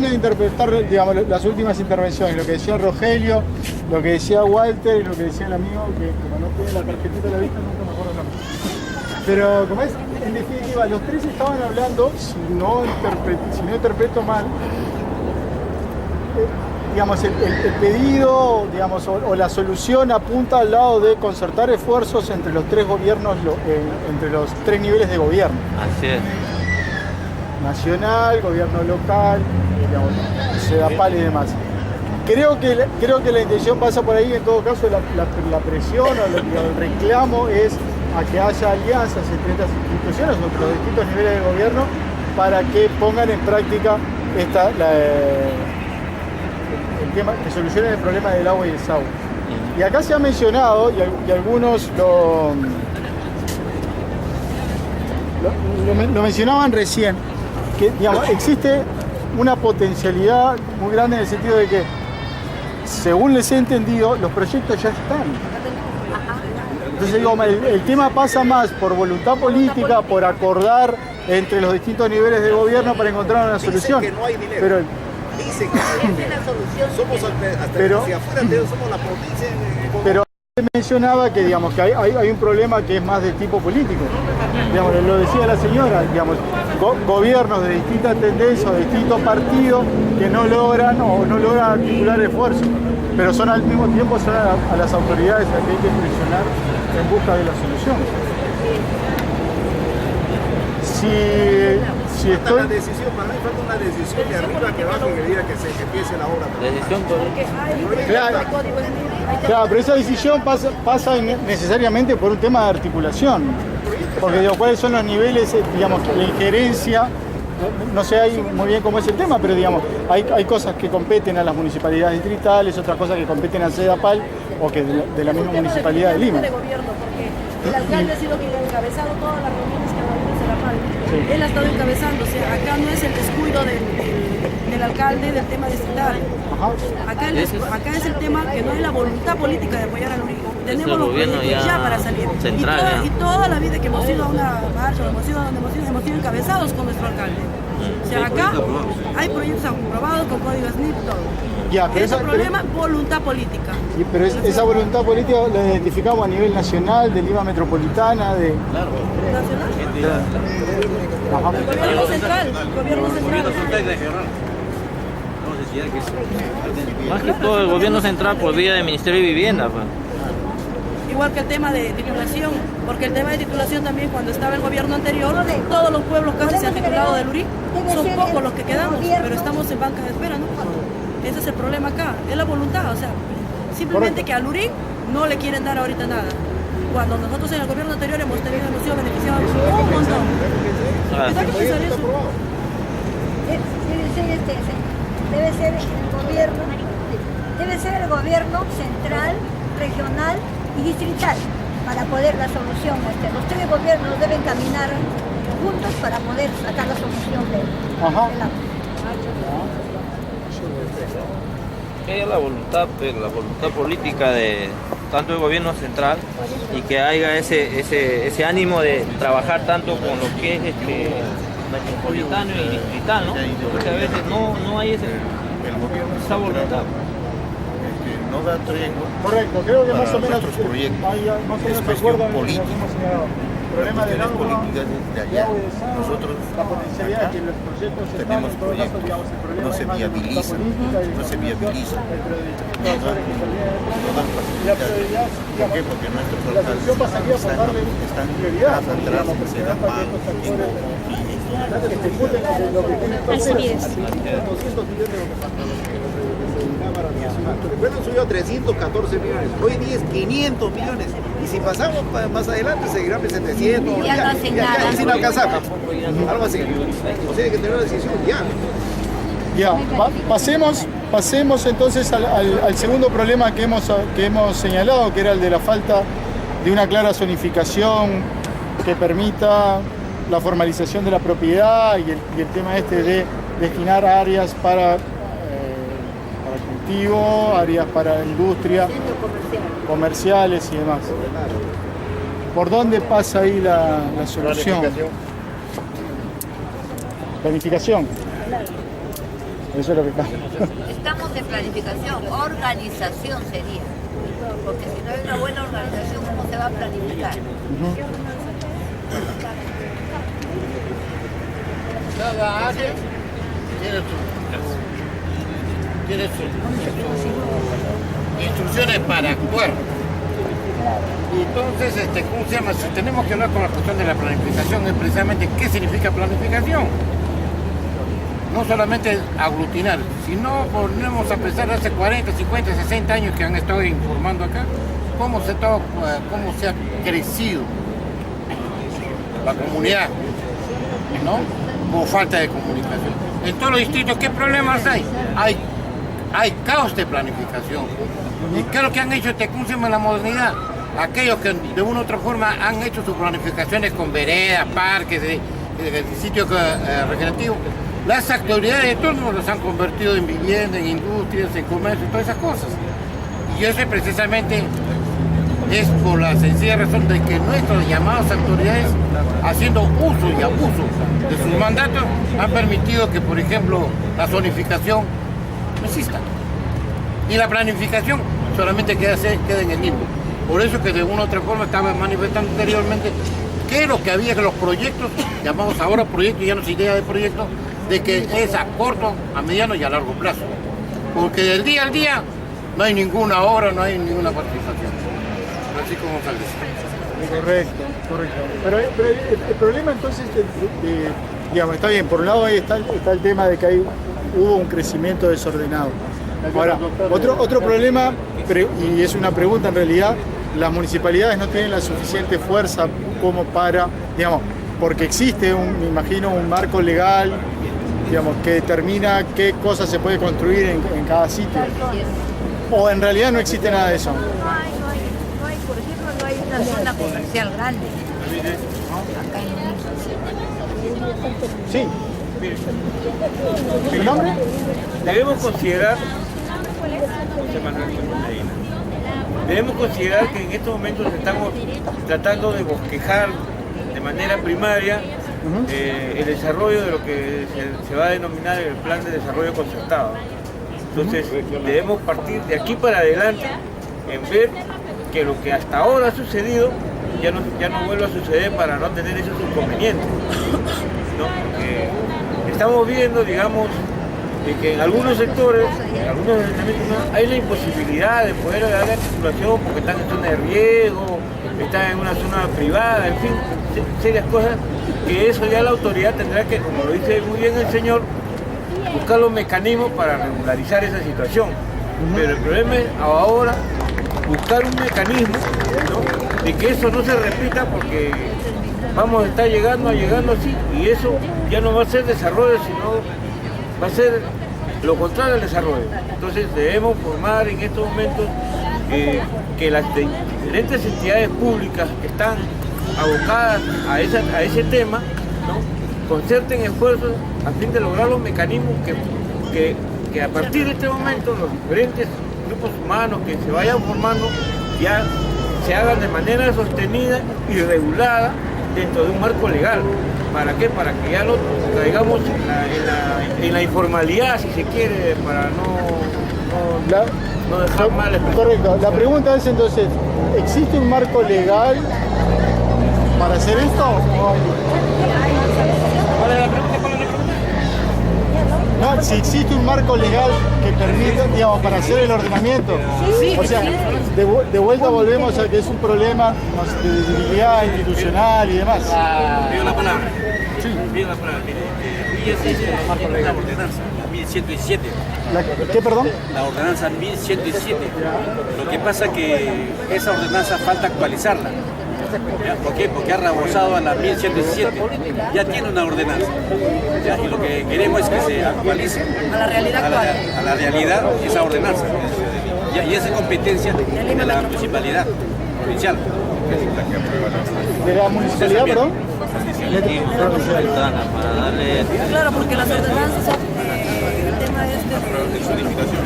[SPEAKER 1] de interpretar, digamos, las últimas intervenciones, lo que decía Rogelio, lo que decía Walter y lo que decía el amigo, que como no tiene la tarjetita de la vista, nunca me acuerdo el nombre. Pero como es, en definitiva, los tres estaban hablando, si no interpreto mal, digamos, el pedido, digamos, o la solución apunta al lado de concertar esfuerzos entre los tres gobiernos, entre los tres niveles de gobierno.
[SPEAKER 13] Así es.
[SPEAKER 1] Nacional, gobierno local, digamos, SEDAPAL y demás. Creo que la intención pasa por ahí. En todo caso, la presión o el reclamo es a que haya alianzas entre estas instituciones, entre los distintos niveles de gobierno, para que pongan en práctica el tema, que solucionen el problema del agua y el desagüe. Y acá se ha mencionado, y algunos lo mencionaban recién, que digamos, existe una potencialidad muy grande en el sentido de que, según les he entendido, los proyectos ya están. Entonces digo, el tema pasa más por voluntad política, por acordar entre los distintos niveles de gobierno para encontrar una solución.
[SPEAKER 15] Que no hay dinero.
[SPEAKER 1] Pero
[SPEAKER 15] dicen que somos hasta
[SPEAKER 1] Pero-
[SPEAKER 15] hacia afuera, somos la provincia.
[SPEAKER 1] Pero mencionaba que, digamos, que hay un problema que es más de tipo político. Digamos, lo decía la señora, digamos, gobiernos de distintas tendencias, de distintos partidos que no logran articular esfuerzos, pero son al mismo tiempo a las autoridades a que hay que presionar en busca de la solución. Si
[SPEAKER 15] Falta
[SPEAKER 1] estoy...
[SPEAKER 15] la decisión, para mí falta una decisión de arriba que abajo que diga que empiece la obra.
[SPEAKER 13] Decisión
[SPEAKER 1] Claro, pero esa decisión pasa necesariamente por un tema de articulación. Porque digo, cuáles son los niveles, digamos, la injerencia, no sé ahí muy bien cómo es el tema, pero digamos, hay cosas que competen a las municipalidades distritales, otras cosas que competen a CEDAPAL o que de la misma municipalidad de Lima.
[SPEAKER 12] De gobierno, porque el alcalde ha sido quien ha encabezado todas las reuniones que ha habido en CEDAPAL.
[SPEAKER 1] Sí.
[SPEAKER 12] Él ha estado encabezando, o sea, acá no es el descuido del alcalde del tema distrital. Acá es el tema que no hay la voluntad política de apoyar a Lurín. Tenemos los proyectos ya para salir.
[SPEAKER 13] Central,
[SPEAKER 12] y toda la vida que hemos ido a una marcha, hemos sido encabezados con nuestro alcalde. O sea, acá hay proyectos aprobados con códigos NIP, todo.
[SPEAKER 1] Ya, pero
[SPEAKER 12] Ese problema, voluntad política.
[SPEAKER 1] Pero esa voluntad política la identificamos a nivel nacional, de Lima metropolitana, de...
[SPEAKER 12] ¿Nacional?
[SPEAKER 1] Ajá.
[SPEAKER 12] Gobierno central.
[SPEAKER 13] Más que todo el gobierno central por vía del Ministerio de Vivienda. Pues.
[SPEAKER 12] Igual que el tema de titulación, porque el tema de titulación también cuando estaba el gobierno anterior, todos los pueblos casi se han titulado de Lurín, son pocos los que quedamos, pero estamos en banca de espera, ¿no? Ese es el problema acá, es la voluntad, o sea, simplemente que a Lurín no le quieren dar ahorita nada. Cuando nosotros en el gobierno anterior hemos sido beneficiados un montón. ¿Verdad que pensar eso?
[SPEAKER 3] Debe ser el gobierno central, regional y distrital para poder la solución. Los tres gobiernos deben caminar juntos para poder sacar la solución del agua.
[SPEAKER 13] Que haya la voluntad política de tanto el gobierno central y que haya ese ánimo de trabajar tanto con lo que es metropolitano y distrital, ¿no? Porque a veces no hay esa voluntad.
[SPEAKER 9] No da tregua.
[SPEAKER 1] Correcto, creo que
[SPEAKER 9] para
[SPEAKER 1] más o menos
[SPEAKER 9] nuestros proyectos.
[SPEAKER 1] Es cuestión política. Problema del agua,
[SPEAKER 9] políticas de allá. Nosotros
[SPEAKER 1] la potencialidad
[SPEAKER 9] acá
[SPEAKER 1] de que los proyectos
[SPEAKER 9] tenemos proyectos, no se viabilizan, no se viabilizan. No dan facilidades. ¿Por qué? Porque nuestros alcaldes están más atrás en CEDAPAL,
[SPEAKER 1] Así es.
[SPEAKER 15] Recuerden, subió a 314 millones, hoy día es 500 millones. Y si pasamos más adelante, seguirán en 700.
[SPEAKER 10] Ya no hacen nada.
[SPEAKER 15] Sin alcanzar. Algo así. O sea, hay que tener una decisión ya.
[SPEAKER 1] Ya, pasemos entonces al segundo problema que hemos señalado, que era el de la falta de una clara zonificación que permita la formalización de la propiedad y el tema de destinar áreas para cultivo, áreas para industria, comerciales y demás. ¿Por dónde pasa ahí la solución? Planificación. Eso es lo que está.
[SPEAKER 10] Estamos en planificación, organización sería. Porque si no hay una buena organización, ¿cómo se va a planificar?
[SPEAKER 14] Cada área tiene sus instrucciones para actuar. Y entonces, ¿cómo se llama? Si tenemos que hablar con la cuestión de la planificación, es precisamente qué significa planificación. No solamente aglutinar, sino ponemos a pensar hace 40, 50, 60 años que han estado informando acá, cómo se ha crecido la comunidad, ¿no? Por falta de comunicación. En todos los distritos, ¿qué problemas hay? Hay caos de planificación. ¿Y qué es lo que han hecho en la modernidad? Aquellos que de una u otra forma han hecho sus planificaciones con veredas, parques, sitios recreativos, las autoridades de turno los han convertido en vivienda, en industrias, en comercio, todas esas cosas. Y eso precisamente es por la sencilla razón de que nuestras llamadas autoridades, haciendo uso y abuso de sus mandatos, han permitido que, por ejemplo, la zonificación no exista. Y la planificación solamente queda en el limbo. Por eso que de una u otra forma estaba manifestando anteriormente que lo que había que los proyectos, llamamos ahora proyectos, ya no es idea de proyectos, de que es a corto, a mediano y a largo plazo. Porque del día al día no hay ninguna obra, no hay ninguna participación. Así como sale.
[SPEAKER 1] Correcto. Pero el problema entonces, digamos, está bien, por un lado ahí está el tema de que hubo un crecimiento desordenado. Ahora, otro problema, y es una pregunta en realidad, las municipalidades no tienen la suficiente fuerza como para, digamos, porque existe, me imagino, un marco legal, digamos, que determina qué cosas se puede construir en cada sitio. O en realidad no existe nada de eso.
[SPEAKER 3] No hay, por ejemplo, no hay una zona comercial grande. Acá en
[SPEAKER 1] Sí. ¿Su nombre?
[SPEAKER 8] Debemos considerar, que en estos momentos estamos tratando de bosquejar de manera primaria el desarrollo de lo que se va a denominar el plan de desarrollo concertado. Entonces debemos partir de aquí para adelante en ver que lo que hasta ahora ha sucedido ya no vuelva a suceder para no tener esos inconvenientes, ¿no? Porque estamos viendo, digamos, de que en algunos sectores, en algunos asentamientos, hay la imposibilidad de poder dar la titulación porque están en zona de riego, están en una zona privada, en fin, serias cosas, que eso ya la autoridad tendrá que, como lo dice muy bien el señor, buscar los mecanismos para regularizar esa situación. Pero el problema es ahora buscar un mecanismo, ¿no?, de que eso no se repita, porque vamos a estar llegando así, y eso ya no va a ser desarrollo, sino va a ser lo contrario al desarrollo. Entonces debemos formar en estos momentos que las diferentes entidades públicas que están abocadas a ese tema, ¿no?, concerten esfuerzos a fin de lograr los mecanismos que a partir de este momento los diferentes grupos humanos que se vayan formando ya se hagan de manera sostenida y regulada dentro de un marco legal. ¿Para qué? Para que ya no caigamos en la informalidad, si se quiere, para no dejar mal expresado.
[SPEAKER 1] Correcto. La pregunta es entonces, ¿existe un marco legal para hacer esto?
[SPEAKER 8] ¿Cuál es la pregunta?
[SPEAKER 1] No, si existe un marco legal que permita, digamos, para hacer el ordenamiento. O sea, de vuelta volvemos a que es un problema de debilidad institucional y demás.
[SPEAKER 11] Pido la palabra. Sí. Pido la palabra. Mire, la ordenanza 1117.
[SPEAKER 1] ¿Qué, perdón?
[SPEAKER 11] La ordenanza 1117. Lo que pasa es que esa ordenanza falta actualizarla. ¿Por qué? Porque ha rebosado a la 1117. Ya tiene una ordenanza. ¿Ya? Y lo que queremos es que se actualice
[SPEAKER 12] a la realidad actual.
[SPEAKER 11] A la realidad esa ordenanza. Y esa competencia de la municipalidad provincial.
[SPEAKER 12] ¿De la municipalidad, perdón? Claro, porque las ordenanzas, el tema de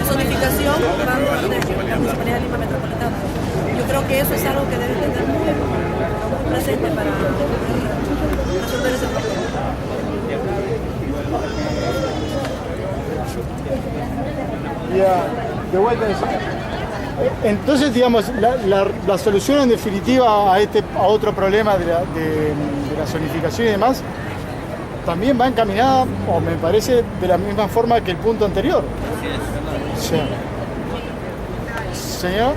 [SPEAKER 12] zonificación van de la Municipalidad de Lima Metropolitana. Yo creo que eso es algo que debe tener muy presente para resolver ese problema.
[SPEAKER 1] Ya, de vuelta eso. Entonces, digamos, la solución en definitiva a otro problema de la zonificación y demás, también va encaminada, o me parece, de la misma forma que el punto anterior. Sí. Señor.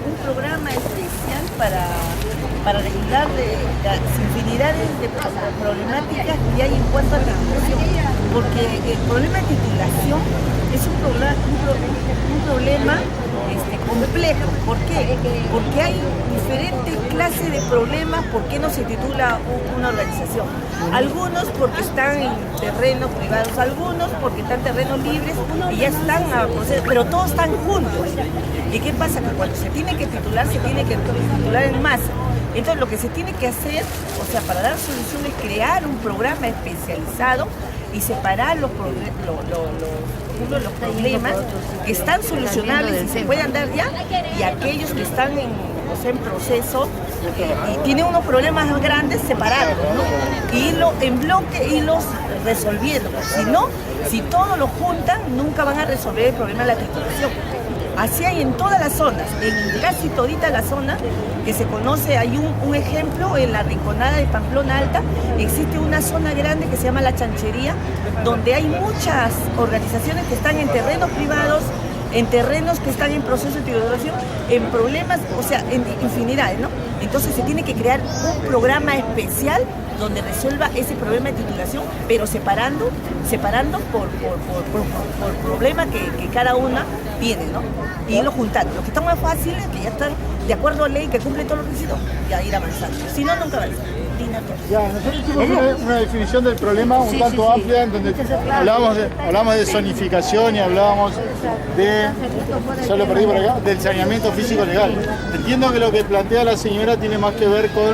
[SPEAKER 16] Un programa especial para regular las infinidades de problemáticas que hay en cuanto a la titulación, porque el problema de titulación es un problema complejo. ¿Por qué? Porque hay diferentes clases de problemas por qué no se titula una organización. Algunos porque están en terrenos privados, algunos porque están en terrenos libres y ya están a proceder, pero todos están juntos. ¿Y qué pasa? Que cuando se tiene que titular, se tiene que titular en masa. Entonces lo que se tiene que hacer, o sea, para dar soluciones, es crear un programa especializado y separar los ejemplo, los problemas que están solucionables y se puedan dar ya, y aquellos que están en proceso y tienen unos problemas grandes separados, ¿no? Y en bloque irlos resolviendo. Si no, si todos lo juntan, nunca van a resolver el problema de la titulación. Así hay en todas las zonas, en casi todita la zona que se conoce. Hay un ejemplo en la Rinconada de Pamplona Alta, existe una zona grande que se llama La Chanchería, donde hay muchas organizaciones que están en terrenos privados, en terrenos que están en proceso de titulación, en problemas, o sea, en infinidades, ¿no? Entonces se tiene que crear un programa especial donde resuelva ese problema de titulación, pero separando por problema que cada una tiene, ¿no? Y irlo juntando. Los que están más fáciles, que ya están de acuerdo a ley, que cumplen todos los requisitos, ya ir avanzando. Si no, nunca avanzan.
[SPEAKER 1] Ya, nosotros hicimos una definición del problema un tanto amplia, en donde hablábamos de zonificación y hablábamos de, ya lo perdí por acá, del saneamiento físico legal. Entiendo que lo que plantea la señora tiene más que ver con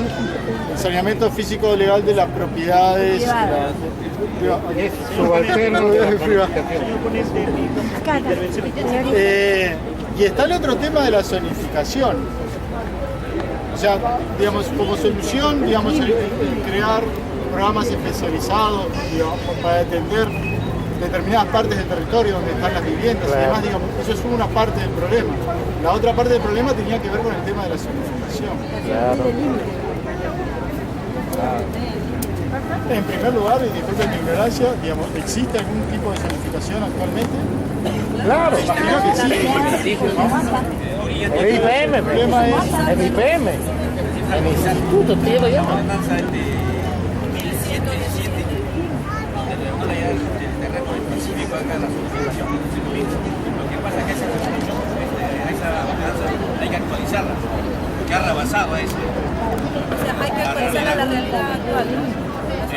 [SPEAKER 1] el saneamiento físico legal de las propiedades y está el otro tema de la zonificación. O sea, digamos, como solución, digamos, el crear programas especializados, digamos, para atender determinadas partes del territorio donde están las viviendas y demás, digamos, eso es una parte del problema. La otra parte del problema tenía que ver con el tema de la zonificación. En primer lugar, y disculpen mi ignorancia, digamos, ¿existe algún tipo de zonificación actualmente?
[SPEAKER 14] Claro,
[SPEAKER 1] imagino que existe.
[SPEAKER 14] El IPM,
[SPEAKER 1] el problema es
[SPEAKER 14] el IPM, el instituto, tío, lo llaman.
[SPEAKER 4] Hay que actualizarla, porque ha rebasado eso.
[SPEAKER 12] O sea, hay que actualizarla a la realidad actual, ¿no?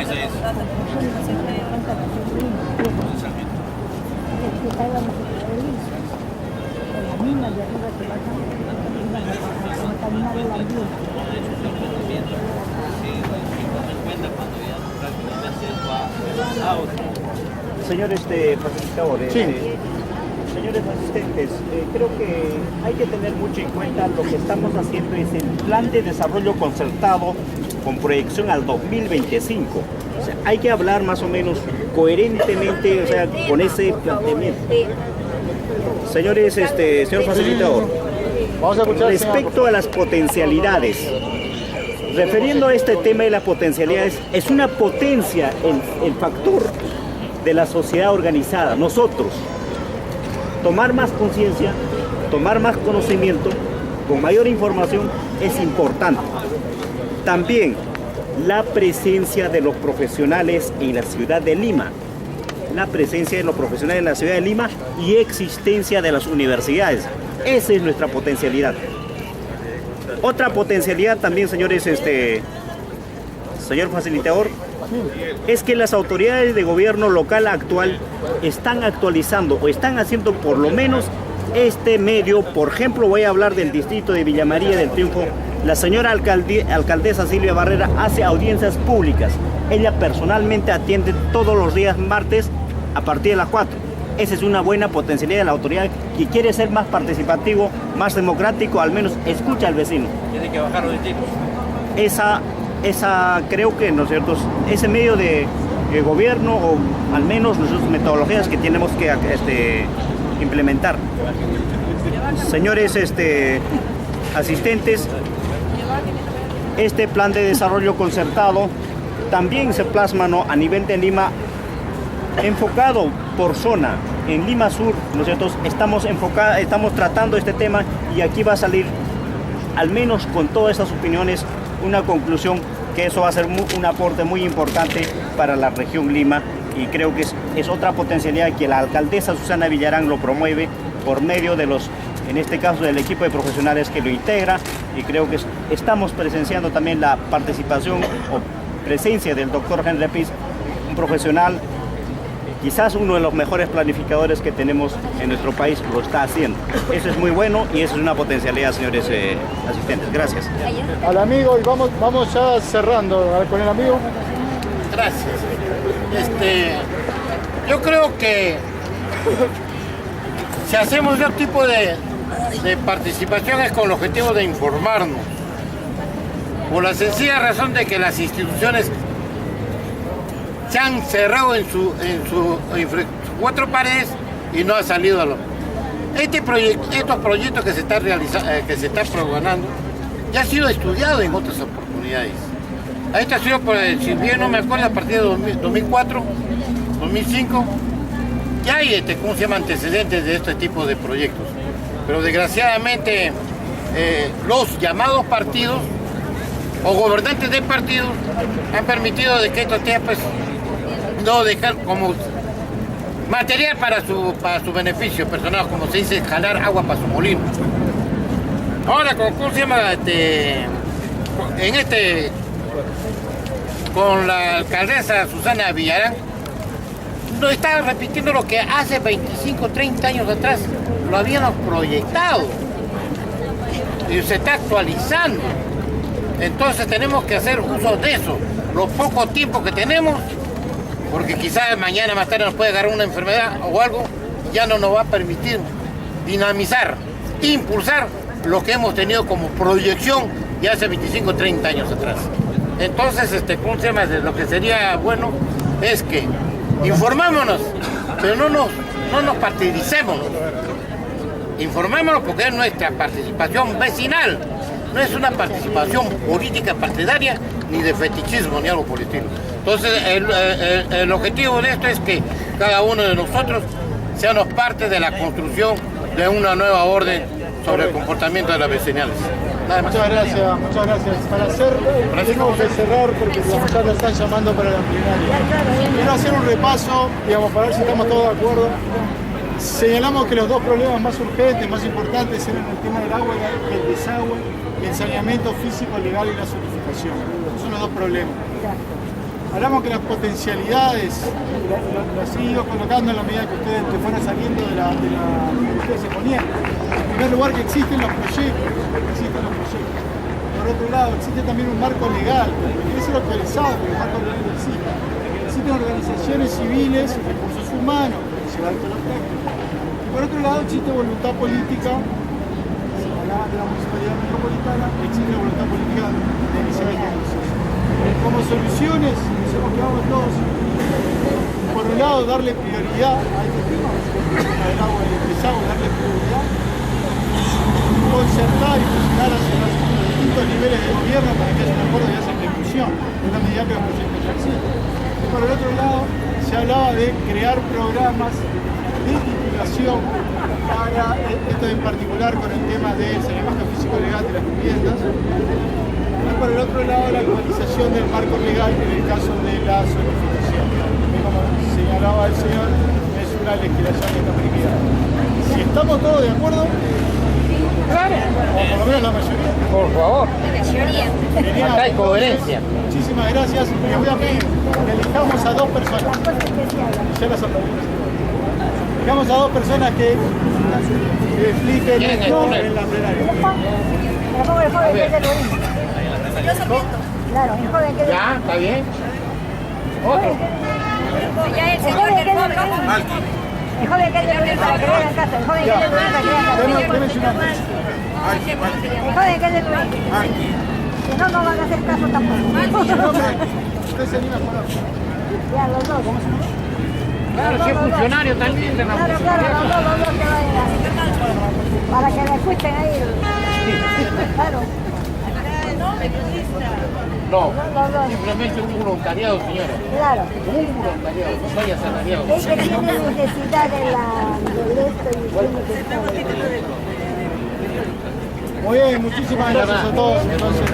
[SPEAKER 4] Eso es.
[SPEAKER 2] Señores facilitadores, señores asistentes, creo que hay que tener mucho en cuenta lo que estamos haciendo es el plan de desarrollo concertado con proyección al 2025. O sea, hay que hablar más o menos coherentemente, o sea, con ese planteamiento. Señores, señor facilitador, respecto a las potencialidades, refiriendo a este tema de las potencialidades, es una potencia el factor de la sociedad organizada, nosotros. Tomar más conciencia, tomar más conocimiento, con mayor información es importante. También la presencia de los profesionales en la ciudad de Lima. La presencia de los profesionales en la ciudad de Lima y existencia de las universidades. Esa es nuestra potencialidad. Otra potencialidad también, señores, señor facilitador, es que las autoridades de gobierno local actual están actualizando o están haciendo por lo menos este medio. Por ejemplo, voy a hablar del distrito de Villa María del Triunfo. La señora alcaldesa Silvia Barrera hace audiencias públicas. Ella personalmente atiende todos los días martes a partir de las 4. Esa es una buena potencialidad de la autoridad que quiere ser más participativo, más democrático, al menos escucha al vecino.
[SPEAKER 4] Tiene que bajar los distintos.
[SPEAKER 2] Esa creo que, ¿no es cierto?, ese medio de gobierno, o al menos las metodologías que tenemos que implementar. Señores asistentes, este plan de desarrollo concertado también se plasma, ¿no?, a nivel de Lima, enfocado por zona. En Lima Sur, ¿no es cierto?, estamos tratando este tema y aquí va a salir, al menos con todas estas opiniones, una conclusión que eso va a ser un aporte muy importante para la región Lima, y creo que es otra potencialidad que la alcaldesa Susana Villarán lo promueve por medio de en este caso del equipo de profesionales que lo integra, y creo que estamos presenciando también la participación o presencia del doctor Henry Piz, un profesional, quizás uno de los mejores planificadores que tenemos en nuestro país, lo está haciendo. Eso es muy bueno y eso es una potencialidad, señores asistentes. Gracias.
[SPEAKER 1] Al amigo, y vamos ya cerrando con el amigo.
[SPEAKER 14] Gracias. Yo creo que Si hacemos otro tipo de participación es con el objetivo de informarnos, por la sencilla razón de que las instituciones se han cerrado en sus cuatro paredes y no ha salido a lo. Estos proyectos que se está programando ya ha sido estudiado en otras oportunidades. Esto ha sido, si bien no me acuerdo, a partir de 2004, 2005, ya hay antecedentes de este tipo de proyectos. Pero desgraciadamente los llamados partidos o gobernantes de partidos han permitido de que esto esté, pues, no dejar como material para su beneficio personal, como se dice, jalar agua para su molino. Ahora, ¿cómo se llama? Con la alcaldesa Susana Villarán, nos está repitiendo lo que hace 25, 30 años atrás lo habíamos proyectado y se está actualizando. Entonces tenemos que hacer uso de eso, los pocos tiempos que tenemos, porque quizás mañana más tarde nos puede agarrar una enfermedad o algo, ya no nos va a permitir dinamizar, impulsar lo que hemos tenido como proyección ya hace 25, 30 años atrás. Entonces, ¿cómo se llama? Lo que sería bueno es que informámonos, pero no nos partidicemos. Informémonos porque es nuestra participación vecinal, no es una participación política partidaria ni de fetichismo ni algo por el estilo. Entonces el objetivo de esto es que cada uno de nosotros seamos parte de la construcción de una nueva orden sobre el comportamiento de las vecinales.
[SPEAKER 1] Muchas gracias, muchas gracias. Tenemos que cerrar porque ya nos están llamando para la plenaria. Quiero hacer un repaso, digamos, para ver si estamos todos de acuerdo. Señalamos que los dos problemas más urgentes, más importantes, eran el tema del agua, el desagüe, y el saneamiento físico, legal y la zonificación. Esos son los dos problemas. Hablamos que las potencialidades las he ido colocando en la medida que ustedes fueron saliendo de la que ustedes se ponían. En primer lugar, que existen los proyectos. Por otro lado, existe también un marco legal, que debe ser actualizado, porque el marco legal no existe. Existen organizaciones civiles, recursos humanos, que llevan toda la práctica. Y por otro lado, existe voluntad política, de la Municipalidad Metropolitana, existe voluntad política de iniciar este proceso. Como soluciones, hemos quedado todos, por un lado, darle prioridad a este tema, del agua y el desagüe, darle prioridad, concertar y presionar hacia los distintos niveles de gobierno para que haya un acuerdo y haya ejecución, en la medida que los proyectos ya existen. Y por el otro lado, se hablaba de crear programas de titulación para esto en particular con el tema del saneamiento físico legal de las viviendas. Y por el otro lado, la actualización del marco legal en el caso de la zonificación. Como señalaba el señor, es una legislación de comprimida. Si estamos todos de acuerdo, claro, o por lo menos la mayoría.
[SPEAKER 14] Por favor.
[SPEAKER 10] La mayoría.
[SPEAKER 14] Acá hay coherencia.
[SPEAKER 1] Muchísimas gracias. Les voy a pedir que elijamos a dos personas. Ya las aplaudimos. Elijamos a dos personas que expliquen esto en la plenaria.
[SPEAKER 3] Me pongo el joven que es del Urín. Claro, el joven que es del
[SPEAKER 14] Ya, está bien. Otro.
[SPEAKER 10] Ya el señor del pueblo.
[SPEAKER 3] El joven que es del Urín para que vean en casa. El joven que es del Urín para que vean en casa. El joven que es del Urín. Si no, no van a hacer caso tampoco.
[SPEAKER 1] Usted se anima a parar.
[SPEAKER 3] Ya, los dos.
[SPEAKER 14] Claro, si es funcionario también de la
[SPEAKER 3] Claro, los dos que vayan. Para que le escuchen ahí. Claro.
[SPEAKER 14] No, simplemente un voluntariado, señora.
[SPEAKER 3] Claro.
[SPEAKER 14] Un voluntariado, no vaya asalariado.
[SPEAKER 3] Es que tiene necesidad del esto y tiene que estar.
[SPEAKER 1] Muy bien, muchísimas gracias a todos. Entonces,